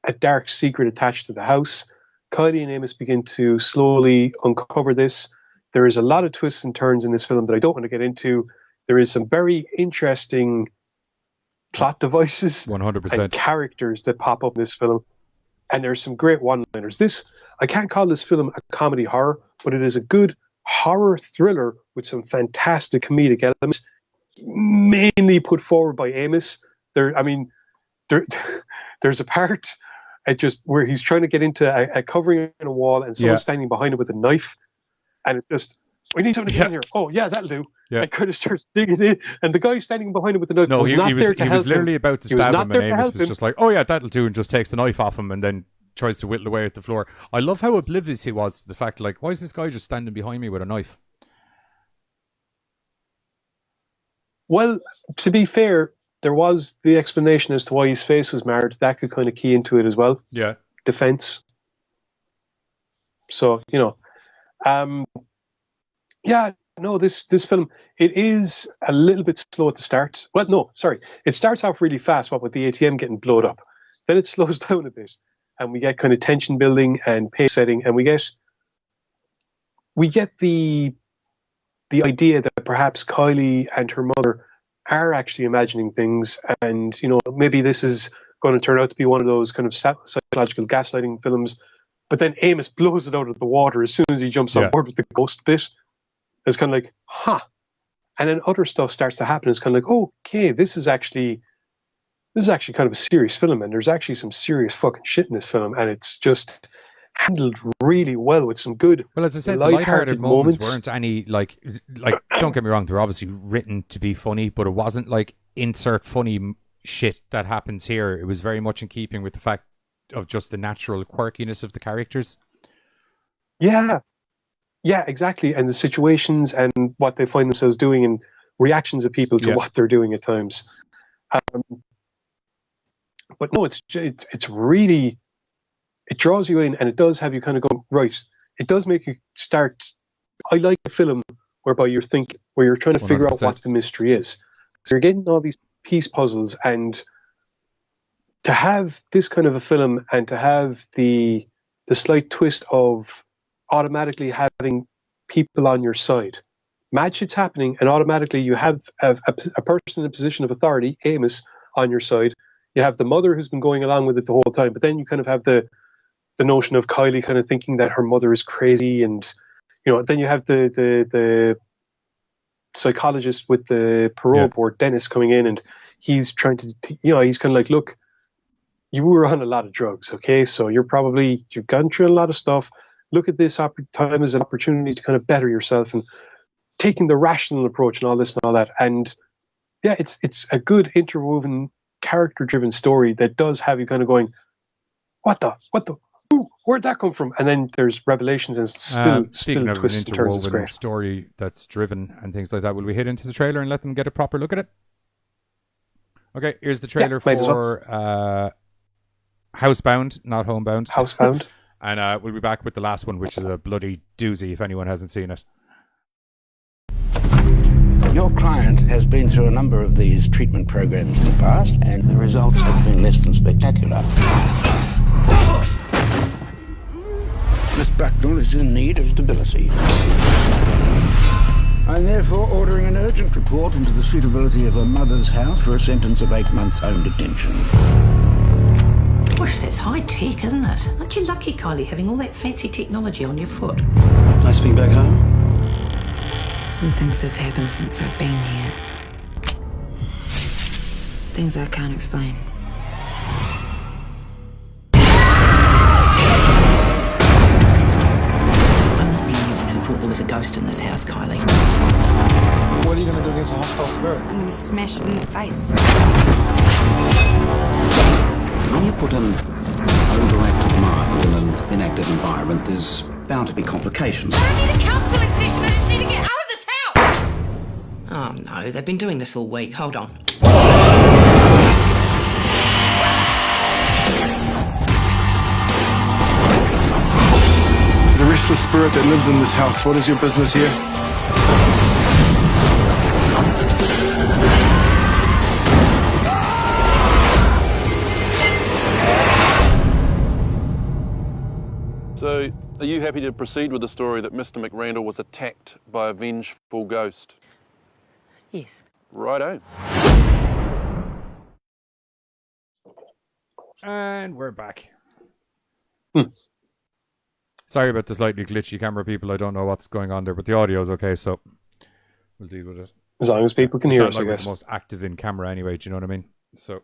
a dark secret attached to the house. Kylie and Amos begin to slowly uncover this. There is a lot of twists and turns in this film that I don't want to get into. There is some very interesting plot devices 100%. and characters that pop up in this film. And there's some great one-liners. I can't call this film a comedy horror, but it is a good horror thriller with some fantastic comedic elements, mainly put forward by Amos. There's a part where he's trying to get into a covering in a wall, and someone's standing behind him with a knife, and it's just, we need something in here. Oh yeah, that'll do. Yeah. And kind of starts digging in, and the guy standing behind him with the knife was not there to help him. He was literally about to stab him, and Amos was just like, oh yeah, that'll do, and just takes the knife off him and then tries to whittle away at the floor. I love how oblivious he was to the fact, like, why is this guy just standing behind me with a knife? Well, to be fair, there was the explanation as to why his face was marred. That could kind of key into it as well. Yeah. Defense. So, this film, it is a little bit slow at the start. Well, no, sorry. It starts off really fast, with the ATM getting blown up. Then it slows down a bit, and we get kind of tension building and pace setting, and we get the idea that perhaps Kylie and her mother are actually imagining things, and maybe this is going to turn out to be one of those kind of psychological gaslighting films. But then Amos blows it out of the water as soon as he jumps on board with the ghost bit. It's kind of like, and then other stuff starts to happen. It's kind of like, okay, this is actually kind of a serious film, and there's actually some serious fucking shit in this film, and it's just handled really well with some good, well, as I said, the lighthearted moments weren't any like don't get me wrong, they're obviously written to be funny, but it wasn't like insert funny shit that happens here. It was very much in keeping with the fact of just the natural quirkiness of the characters. Yeah, exactly, and the situations and what they find themselves doing and reactions of people to what they're doing at times. But no, it's really, it draws you in, and it does have you kind of go, right. It does make you start. I like a film whereby you're trying to figure 100%. Out what the mystery is. So you're getting all these piece puzzles, and to have this kind of a film, and to have the slight twist of automatically having people on your side. Mad shit's happening, and automatically you have a person in a position of authority, Amos, on your side. You have the mother who's been going along with it the whole time, but then you kind of have the notion of Kylie kind of thinking that her mother is crazy, and then you have the psychologist with the parole board, Dennis, coming in, and he's trying to, he's kind of like, look, you were on a lot of drugs, okay? So you've gone through a lot of stuff. Look at this time as an opportunity to kind of better yourself, and taking the rational approach and all this and all that. And yeah, it's a good interwoven character-driven story that does have you kind of going, what the, ooh, where'd that come from? And then there's revelations and still speaking of an twists and turns. It's interwoven great. story that's driven and things like that, will we hit into the trailer and let them get a proper look at it? Okay, here's the trailer for HouseBound, not Homebound. HouseBound. And we'll be back with the last one, which is a bloody doozy if anyone hasn't seen it. Your client has been through a number of these treatment programs in the past, and the results have been less than spectacular. Miss Bucknell is in need of stability. I'm therefore ordering an urgent report into the suitability of her mother's house for a sentence of 8 months home detention. Gosh, that's high tech, isn't it? Aren't you lucky, Kylie, having all that fancy technology on your foot? Nice being back home. Some things have happened since I've been here. Things I can't explain. I'm not the only one who thought there was a ghost in this house, Kylie. What are you going to do against a hostile spirit? I'm gonna smash it in the face. When you put an overactive mind in an inactive environment, there's bound to be complications. I don't need a counselling session, I just need to get out of this house! Oh no, they've been doing this all week. Hold on. The restless spirit that lives in this house, what is your business here? So, are you happy to proceed with the story that Mr. McRandall was attacked by a vengeful ghost? Yes. Righto. And we're back. Sorry about the slightly glitchy camera, people. I don't know what's going on there, but the audio is okay, so we'll deal with it. As long as people can It's hear not us, like I we're guess. the most active in camera anyway, do you know what I mean? So,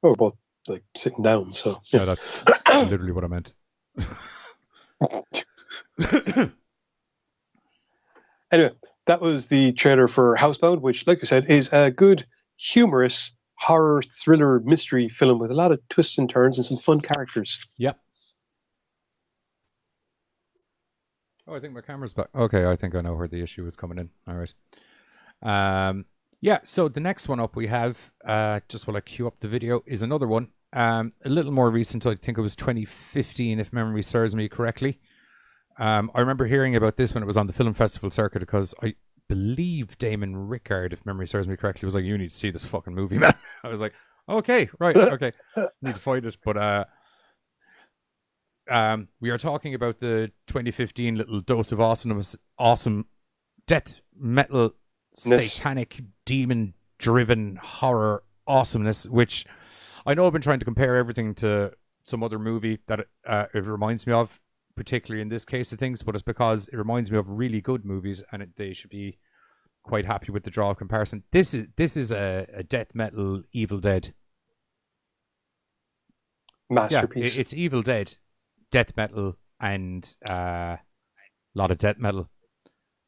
Oh, we're both like sitting down, so yeah, that's literally what I meant. Anyway, that was the trailer for HouseBound, which, like I said, is a good, humorous horror thriller mystery film with a lot of twists and turns and some fun characters. Yep. Oh, I think my camera's back. Okay, I think I know where the issue is coming in. All right. Yeah, so the next one up we have, just while I queue up the video, is another one. A little more recent. I think it was 2015, if memory serves me correctly. I remember hearing about this when it was on the film festival circuit because I believe Damon Rickard, if memory serves me correctly, was like, "You need to see this fucking movie, man." I was like, "Okay, right, okay, need to find it." But we are talking about the 2015 little dose of awesome death metal, satanic, demon-driven horror awesomeness, which I know I've been trying to compare everything to some other movie that it reminds me of, particularly in this case of things, but it's because it reminds me of really good movies and they should be quite happy with the draw of comparison. This is a death metal Evil Dead Masterpiece. Yeah, it's Evil Dead, death metal, and a lot of death metal.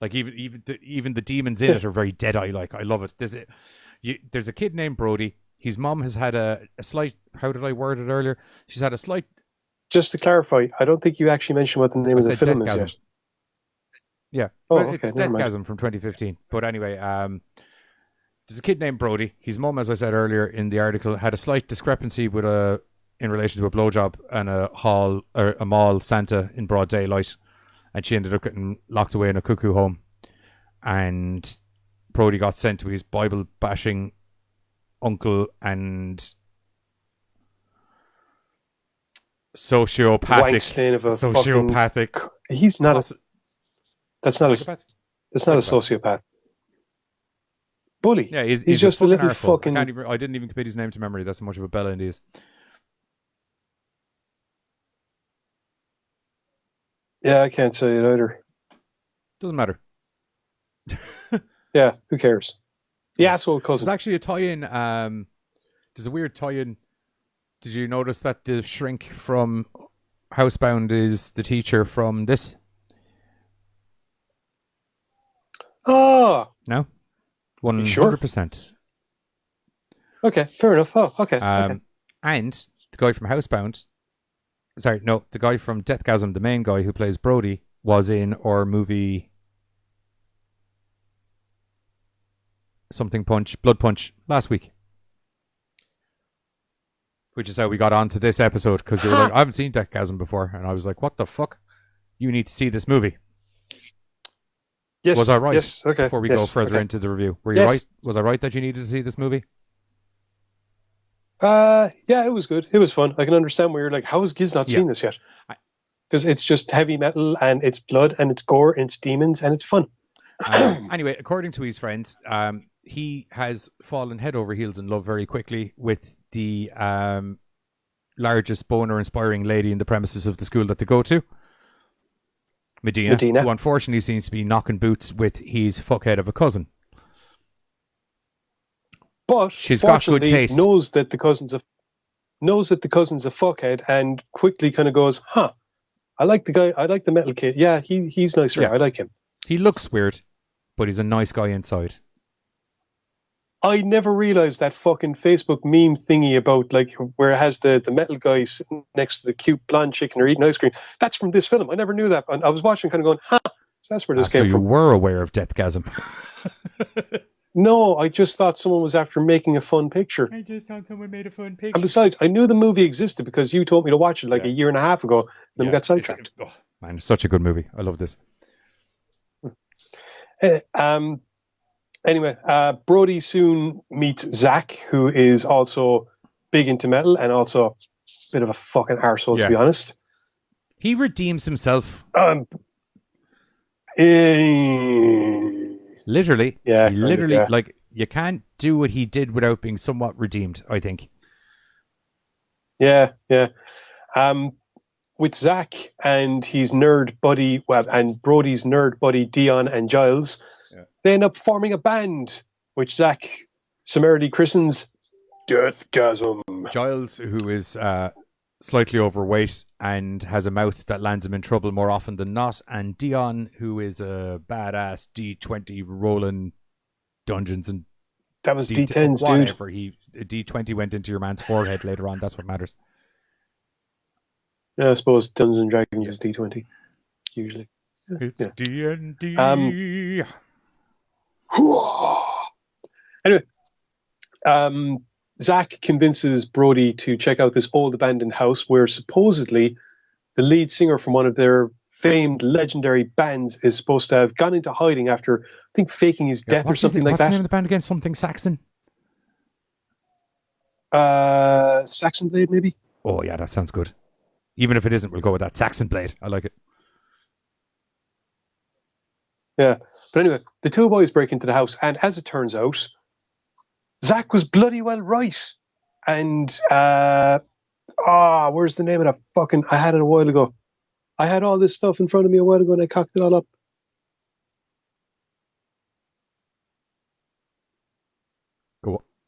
Like even the demons in it are very Deadeye like. I love it. There's a kid named Brody. His mom has had a slight, how did I word it earlier? She's had a slight... Just to clarify, I don't think you actually mentioned what the name of the film is yet. Yeah. Oh, well, okay, it's never mind. Deathgasm from 2015. But anyway, there's a kid named Brody. His mum, as I said earlier in the article, had a slight discrepancy with in relation to a blowjob and a mall Santa in broad daylight. And she ended up getting locked away in a cuckoo home. And Brody got sent to his Bible-bashing uncle and sociopathic. He's not a. That's not a. That's not a sociopath. Bully. Yeah, he's just a little arsehole. fucking. I didn't even commit his name to memory. That's how much of a bella he is. Yeah, I can't say it either. Doesn't matter. Yeah, who cares? The asshole cousin. There's actually a tie-in. There's a weird tie-in. Did you notice that the shrink from HouseBound is the teacher from this? Oh. No? 100%. Sure? Okay, fair enough. Oh, okay. Okay. And the guy from HouseBound, the guy from Deathgasm, the main guy who plays Brody, was in our movie Blood Punch last week. Which is how we got onto this episode, because you were like, I haven't seen Deathgasm before. And I was like, what the fuck? You need to see this movie. Yes. Was I right? Yes. Okay. Before we go further into the review. Were you right? Was I right that you needed to see this movie? Yeah, it was good. It was fun. I can understand where you're like, how has Giz not seen this yet? Because it's just heavy metal and it's blood and it's gore and it's demons and it's fun. Anyway, according to his friends, he has fallen head over heels in love very quickly with the largest boner-inspiring lady in the premises of the school that they go to, Medina, who unfortunately seems to be knocking boots with his fuckhead of a cousin. But she's got good taste. knows that the cousin's a fuckhead and quickly kind of goes, I like the guy. I like the metal kid. Yeah, he's nicer. Yeah. I like him. He looks weird, but he's a nice guy inside. I never realized that fucking Facebook meme thingy about like where it has the metal guy sitting next to the cute blonde chick and they're eating ice cream. That's from this film. I never knew that. And I was watching kind of going, so that's where this came from. So you were aware of Deathgasm. No, I just thought someone was after making a fun picture. I just thought someone made a fun picture. And besides, I knew the movie existed because you told me to watch it like a year and a half ago. Then we got sidetracked. Man, it's such a good movie. I love this. Anyway, Brody soon meets Zach, who is also big into metal and also a bit of a fucking arsehole, to be honest. He redeems himself. Literally. Yeah. Like, you can't do what he did without being somewhat redeemed, I think. Yeah. With Zach and his nerd buddy, and Brody's nerd buddy, Dion and Giles, they end up forming a band, which Zach summarily christens Deathgasm. Giles, who is slightly overweight and has a mouth that lands him in trouble more often than not, and Dion, who is a badass D20 rolling dungeons and that was D10s, whatever. D20 went into your man's forehead later on. That's what matters. Yeah, I suppose Dungeons and Dragons is D20 usually. It's D&D. Anyway, Zach convinces Brody to check out this old abandoned house where supposedly the lead singer from one of their famed legendary bands is supposed to have gone into hiding after, I think, faking his death or something like that. What's the name of the band again? Something Saxon? Saxon Blade, maybe? Oh, yeah, that sounds good. Even if it isn't, we'll go with that. Saxon Blade. I like it. Yeah. But anyway, the two boys break into the house, and as it turns out, Zach was bloody well right. And, where's the name of that fucking... I had it a while ago. I had all this stuff in front of me a while ago, and I cocked it all up.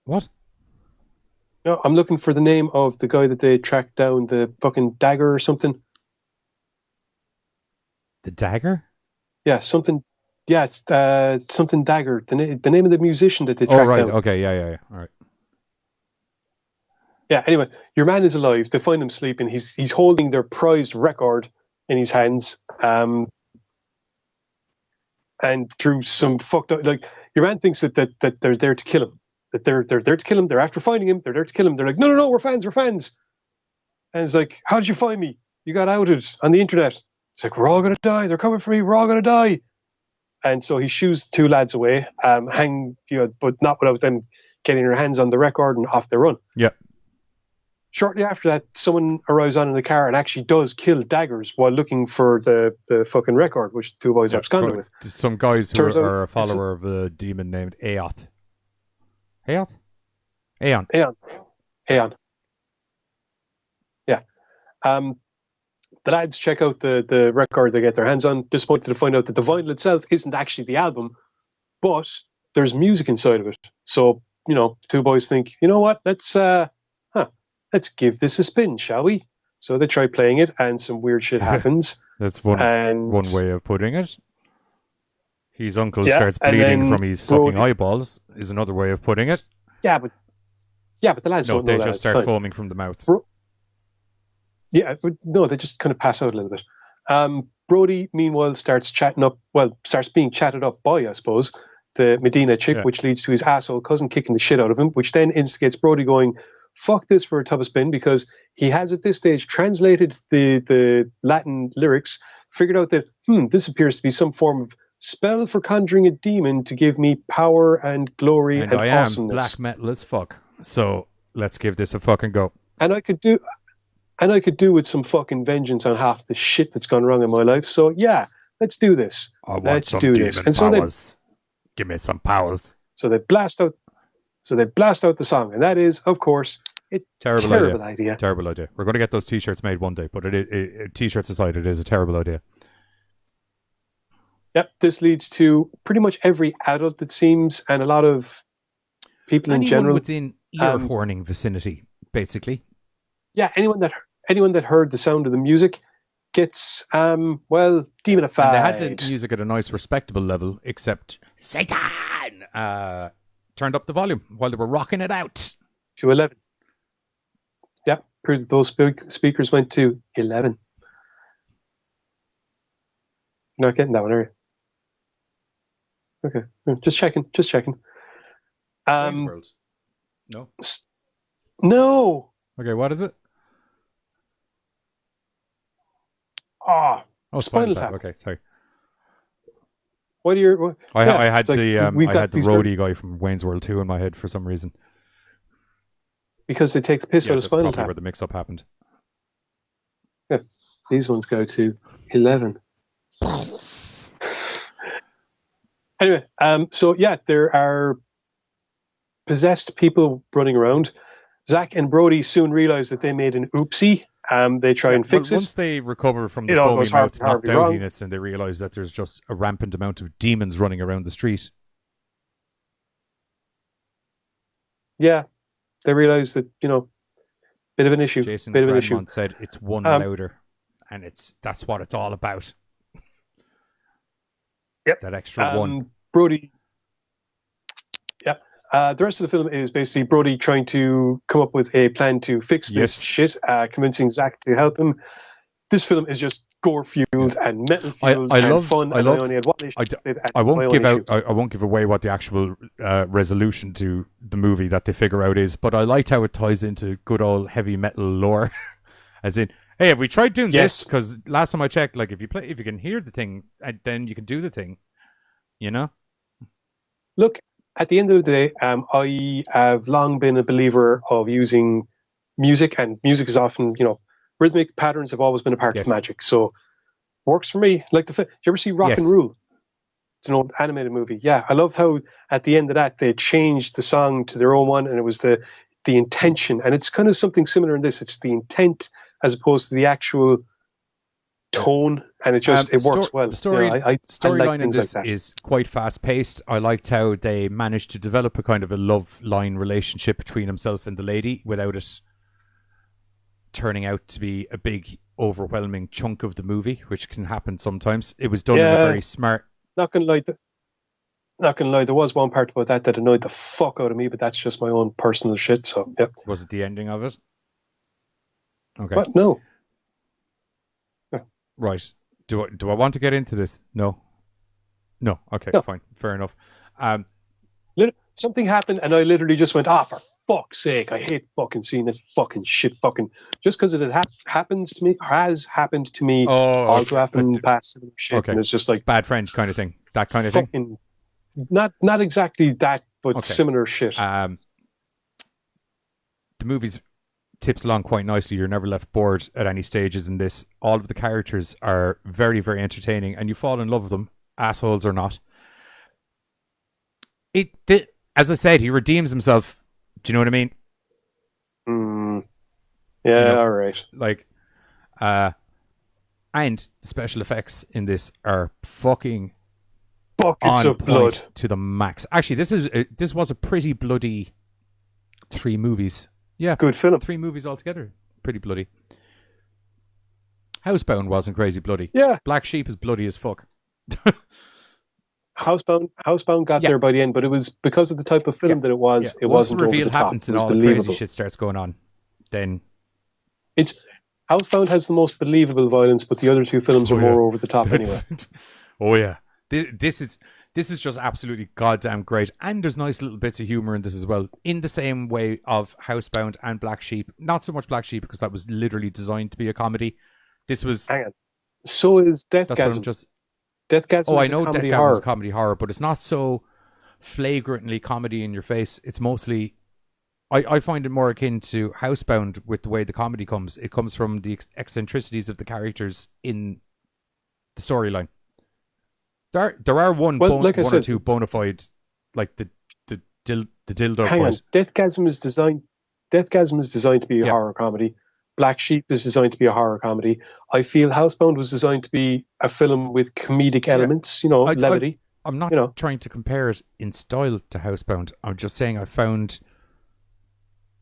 What? No, I'm looking for the name of the guy that they tracked down, the fucking dagger or something. The dagger? Yeah, something... Yeah, it's something Dagger. The name of the musician that they tracked down. Okay, yeah. All right. Yeah, anyway, your man is alive. They find him sleeping. He's holding their prized record in his hands. And through some fucked up... Like, your man thinks that they're there to kill him. That they're there to kill him. They're after finding him. They're there to kill him. They're like, no, we're fans. And it's like, how did you find me? You got outed on the internet. It's like, we're all going to die. They're coming for me. We're all going to die. And so he shoos the two lads away, but not without them getting their hands on the record and off they run. Yeah. Shortly after that, someone arrives on in the car and actually does kill Daggers while looking for the fucking record, which the two boys absconded with. Some guys who are a follower of a demon named Aeon. Aeon. Yeah. The lads check out the record they get their hands on, disappointed to find out that the vinyl itself isn't actually the album, but there's music inside of it. So, the two boys think, you know what, let's give this a spin, shall we? So they try playing it, and some weird shit happens. That's one way of putting it. His uncle starts bleeding from his fucking eyeballs, is another way of putting it. Yeah, but Yeah, but the lads No, don't know they that just at the start time. foaming from the mouth. Yeah, no, they just kind of pass out a little bit. Brody, meanwhile, starts being chatted up by, I suppose, the Medina chick, which leads to his asshole cousin kicking the shit out of him, which then instigates Brody going, fuck this for a tub of spin, because he has at this stage translated the Latin lyrics, figured out that, this appears to be some form of spell for conjuring a demon to give me power and glory and I am awesomeness. black metal as fuck. So let's give this a fucking go. And I could do with some fucking vengeance on half the shit that's gone wrong in my life. So yeah, let's do this. Let's do this. And powers. Give me some powers. So they blast out the song, and that is, of course, a terrible idea. Terrible idea. We're going to get those t-shirts made one day, but t-shirts aside, it is a terrible idea. Yep, this leads to pretty much every adult, it seems, and a lot of people in general within ear horning vicinity, basically. Yeah, anyone that heard the sound of the music gets demonified. And they had the music at a nice, respectable level, except Satan turned up the volume while they were rocking it out to 11. Yeah, proved that those speakers went to 11. You're not getting that one, are you? Okay, just checking. Westworld. No. No. Okay, what is it? Oh, Spinal Tap. Okay, sorry. What do you? I had the roadie guy from Wayne's World 2 in my head for some reason. Because they take the piss out of Spinal Tap. Where the mix-up happened. Yeah, these ones go to 11. Anyway, so yeah, there are possessed people running around. Zach and Brody soon realize that they made an oopsie. They try and fix it. Once they recover from the foamy mouth knocked outiness and they realize that there's just a rampant amount of demons running around the street. Yeah, they realize that, bit of an issue. Jason bit of an issue. Said it's one louder, and that's what it's all about. Yep. That extra one. Brody. Yep. The rest of the film is basically Brody trying to come up with a plan to fix this shit, convincing Zach to help him. This film is just gore-fueled and metal-fueled and fun. I won't give away what the actual resolution to the movie that they figure out is, but I liked how it ties into good old heavy metal lore. As in, hey, have we tried doing this? Because last time I checked, like if you can hear the thing, then you can do the thing. Look, at the end of the day, I have long been a believer of using music, and music is often, rhythmic patterns have always been a part of magic. So works for me. Like did you ever see Rock and Rule? It's an old animated movie. Yeah, I loved how at the end of that they changed the song to their own one, and it was the intention. And it's kind of something similar in this. It's the intent as opposed to the actual tone, and it works well. The storyline in this is quite fast paced. I liked how they managed to develop a kind of a love line relationship between himself and the lady without it turning out to be a big overwhelming chunk of the movie, which can happen sometimes. It was done in a very smart. Not gonna lie, there was one part about that annoyed the fuck out of me, but that's just my own personal shit. So yeah. Was it the ending of it? Okay. But no. Right. Do I want to get into this? No. Okay, no. Fine. Fair enough. Something happened and I literally just went, for fuck's sake, I hate fucking seeing this fucking shit just because it happens to me, or has happened to me all too often in the past shit. Okay. And it's just like bad friend kind of thing. That kind of thing. Not exactly that, but similar shit. The movie's tips along quite nicely. You're never left bored at any stages in this. All of the characters are very, very entertaining, and you fall in love with them, assholes or not. As I said, he redeems himself. Do you know what I mean? Yeah, all right. Like, and the special effects in this are fucking buckets of blood to the max. Actually, this was a pretty bloody 3 movies. Yeah, good film. 3 movies altogether. Pretty bloody. HouseBound wasn't crazy bloody. Yeah. Black Sheep is bloody as fuck. Housebound got there by the end, but it was because of the type of film that it was. Yeah. It Once wasn't the reveal over the top. happens It and was all the believable. crazy shit starts going on, then Housebound has the most believable violence, but the other two films are more over the top anyway. Oh yeah, this is just absolutely goddamn great, and there's nice little bits of humor in this as well. In the same way of Housebound and Black Sheep, not so much Black Sheep because that was literally designed to be a comedy. This was. Hang on. So is Deathgasm. That's what I'm just. Deathgasm. Oh, I is know a comedy Deathgasm horror. is a comedy horror, but it's not so flagrantly comedy in your face. It's mostly. I find it more akin to Housebound with the way the comedy comes. It comes from the eccentricities of the characters in the storyline. There are one or two bona fide, like the dildo Hang fight. on, Deathgasm is designed to be a horror comedy. Black Sheep is designed to be a horror comedy. I feel Housebound was designed to be a film with comedic elements, levity. I'm not trying to compare it in style to Housebound. I'm just saying I found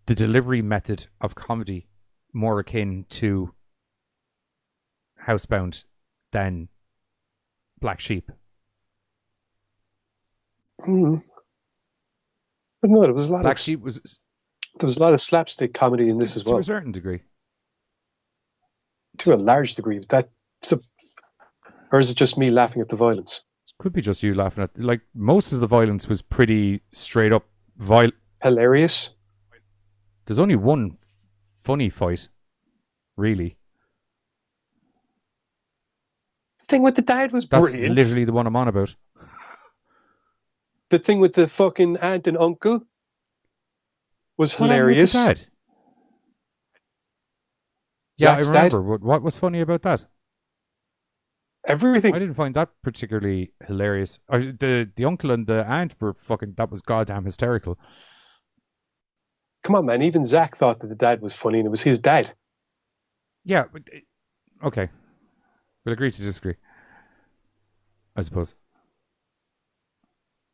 the delivery method of comedy more akin to Housebound than Black Sheep. But no, there was a lot Black Sheep was. There was a lot of slapstick comedy in this as well. To a certain degree. To a large degree. Or is it just me laughing at the violence? It could be just you laughing at. Like, most of the violence was pretty straight up hilarious. There's only one funny fight, really. The thing with the dad was brilliant. That's literally the one I'm on about. The thing with the fucking aunt and uncle was hilarious. What happened with the dad? Zach's I remember. What was funny about that? Everything. I didn't find that particularly hilarious. The uncle and the aunt were fucking. That was goddamn hysterical. Come on, man. Even Zach thought that the dad was funny, and it was his dad. Yeah. But, okay. We'll agree to disagree, I suppose.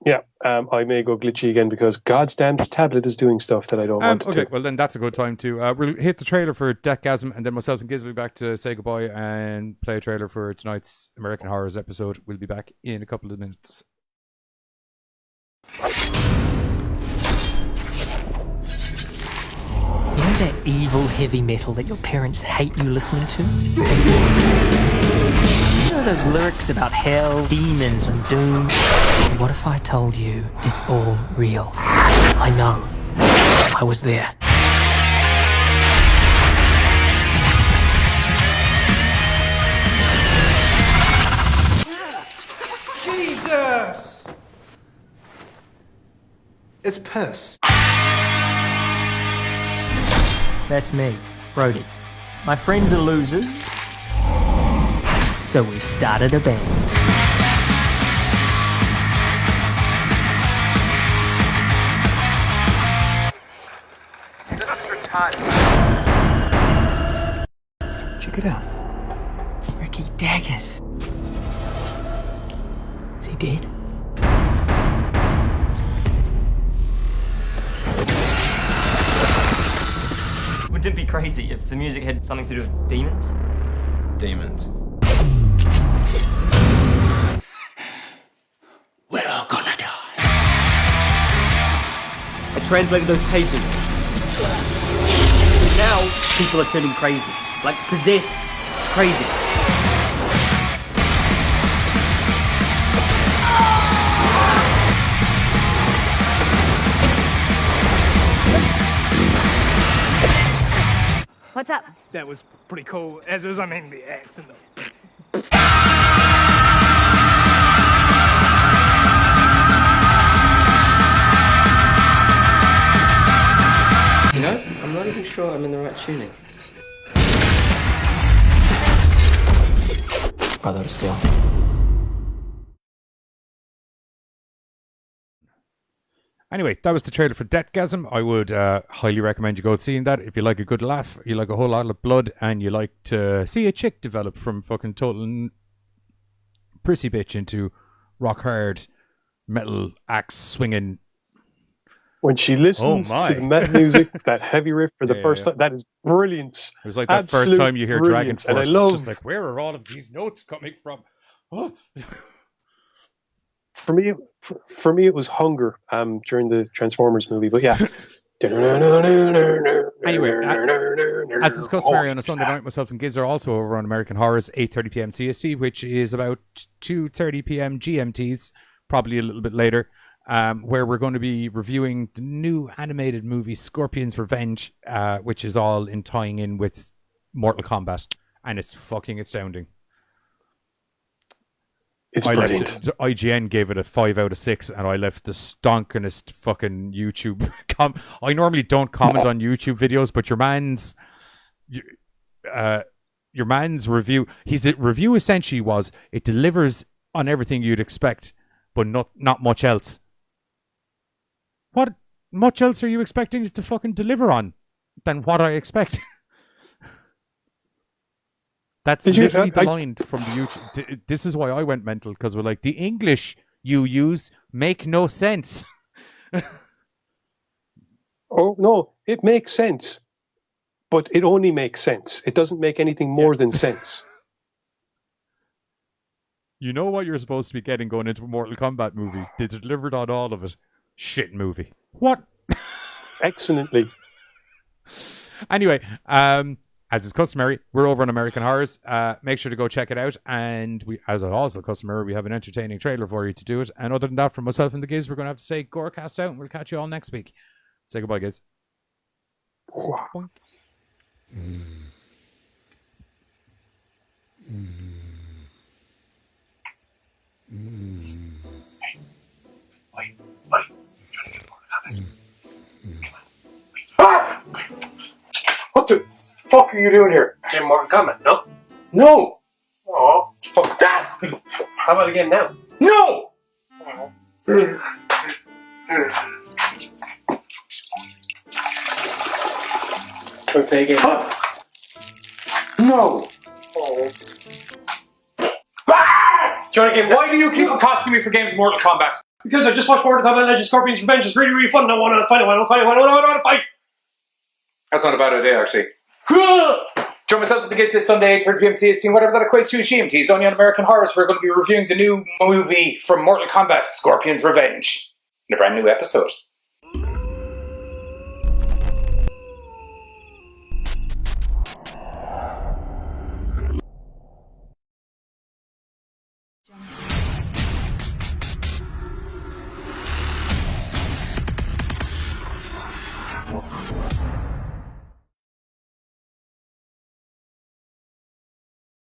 Yeah, I may go glitchy again because God's damned tablet is doing stuff that I don't want to. Okay, well then that's a good time to we'll hit the trailer for Deathgasm, and then myself and Giz will be back to say goodbye and play a trailer for tonight's American Horrors episode. We'll be back in a couple of minutes. You know that evil heavy metal that your parents hate you listening to? You know those lyrics about hell, demons, and doom? What if I told you it's all real? I know. I was there. Jesus! It's piss. That's me, Brody. My friends are losers, so we started a band. This is retarded. Check it out. Ricky Daggers. Is he dead? Wouldn't it be crazy if the music had something to do with demons? Demons. We're all gonna die. I translated those pages. Now, people are turning crazy. Like possessed. Crazy. What's up? That was pretty cool, as is, the axe and the... You know, I'm not even sure I'm in the right tuning. Brother, still. Anyway, that was the trailer for Deathgasm. I would highly recommend you go seeing that. If you like a good laugh, you like a whole lot of blood, and you like to see a chick develop from fucking total prissy bitch into rock hard metal axe swinging. When she listens to the metal music, that heavy riff for the first time, that is brilliant. It was like that first time you hear Dragon Force. And I love... It's just like, where are all of these notes coming from? Oh. For me, it was hunger during the Transformers movie. But yeah. Anyway, as is customary on a Sunday night, myself and Giz are also over on American Horrors, 8:30 p.m. CST, which is about 2:30 p.m. GMTs, probably a little bit later, where we're going to be reviewing the new animated movie Scorpion's Revenge, which is all in tying in with Mortal Kombat, and it's fucking astounding. It's brilliant. IGN gave it a 5 out of 6, and I left the stonkinest fucking YouTube. I normally don't comment on YouTube videos, but your man's review, his review essentially was it delivers on everything you'd expect, but not much else. What much else are you expecting it to fucking deliver on than what I expect? That's literally the line from the YouTube. This is why I went mental, because we're like, the English you use make no sense. Oh, no, it makes sense. But it only makes sense. It doesn't make anything more than sense. You know what you're supposed to be getting going into a Mortal Kombat movie. They delivered on all of it. Shit movie. What? Excellently. Anyway, as is customary, we're over on American Horrors. Make sure to go check it out. And we, as is also customary, we have an entertaining trailer for you to do it. And other than that, from myself and the Giz, we're going to have to say Gorecast out, and we'll catch you all next week. Say goodbye, Giz. Boink. What the fuck are you doing here? Jim Morton comment, no? No! Oh, fuck that! How about again now? No! Can we play again? No! Oh. Do you want a game? Why do you keep accosting me for games of Mortal Kombat? Because I just watched Mortal Kombat Legends Scorpion's Revenge. It's really, really fun. I want to fight. That's not a bad idea, actually. Join myself at the Giz this Sunday, 8:30 p.m. CST, whatever that equates to GMTs, only on American Horrors. We're going to be reviewing the new movie from Mortal Kombat, Scorpion's Revenge, in a brand new episode.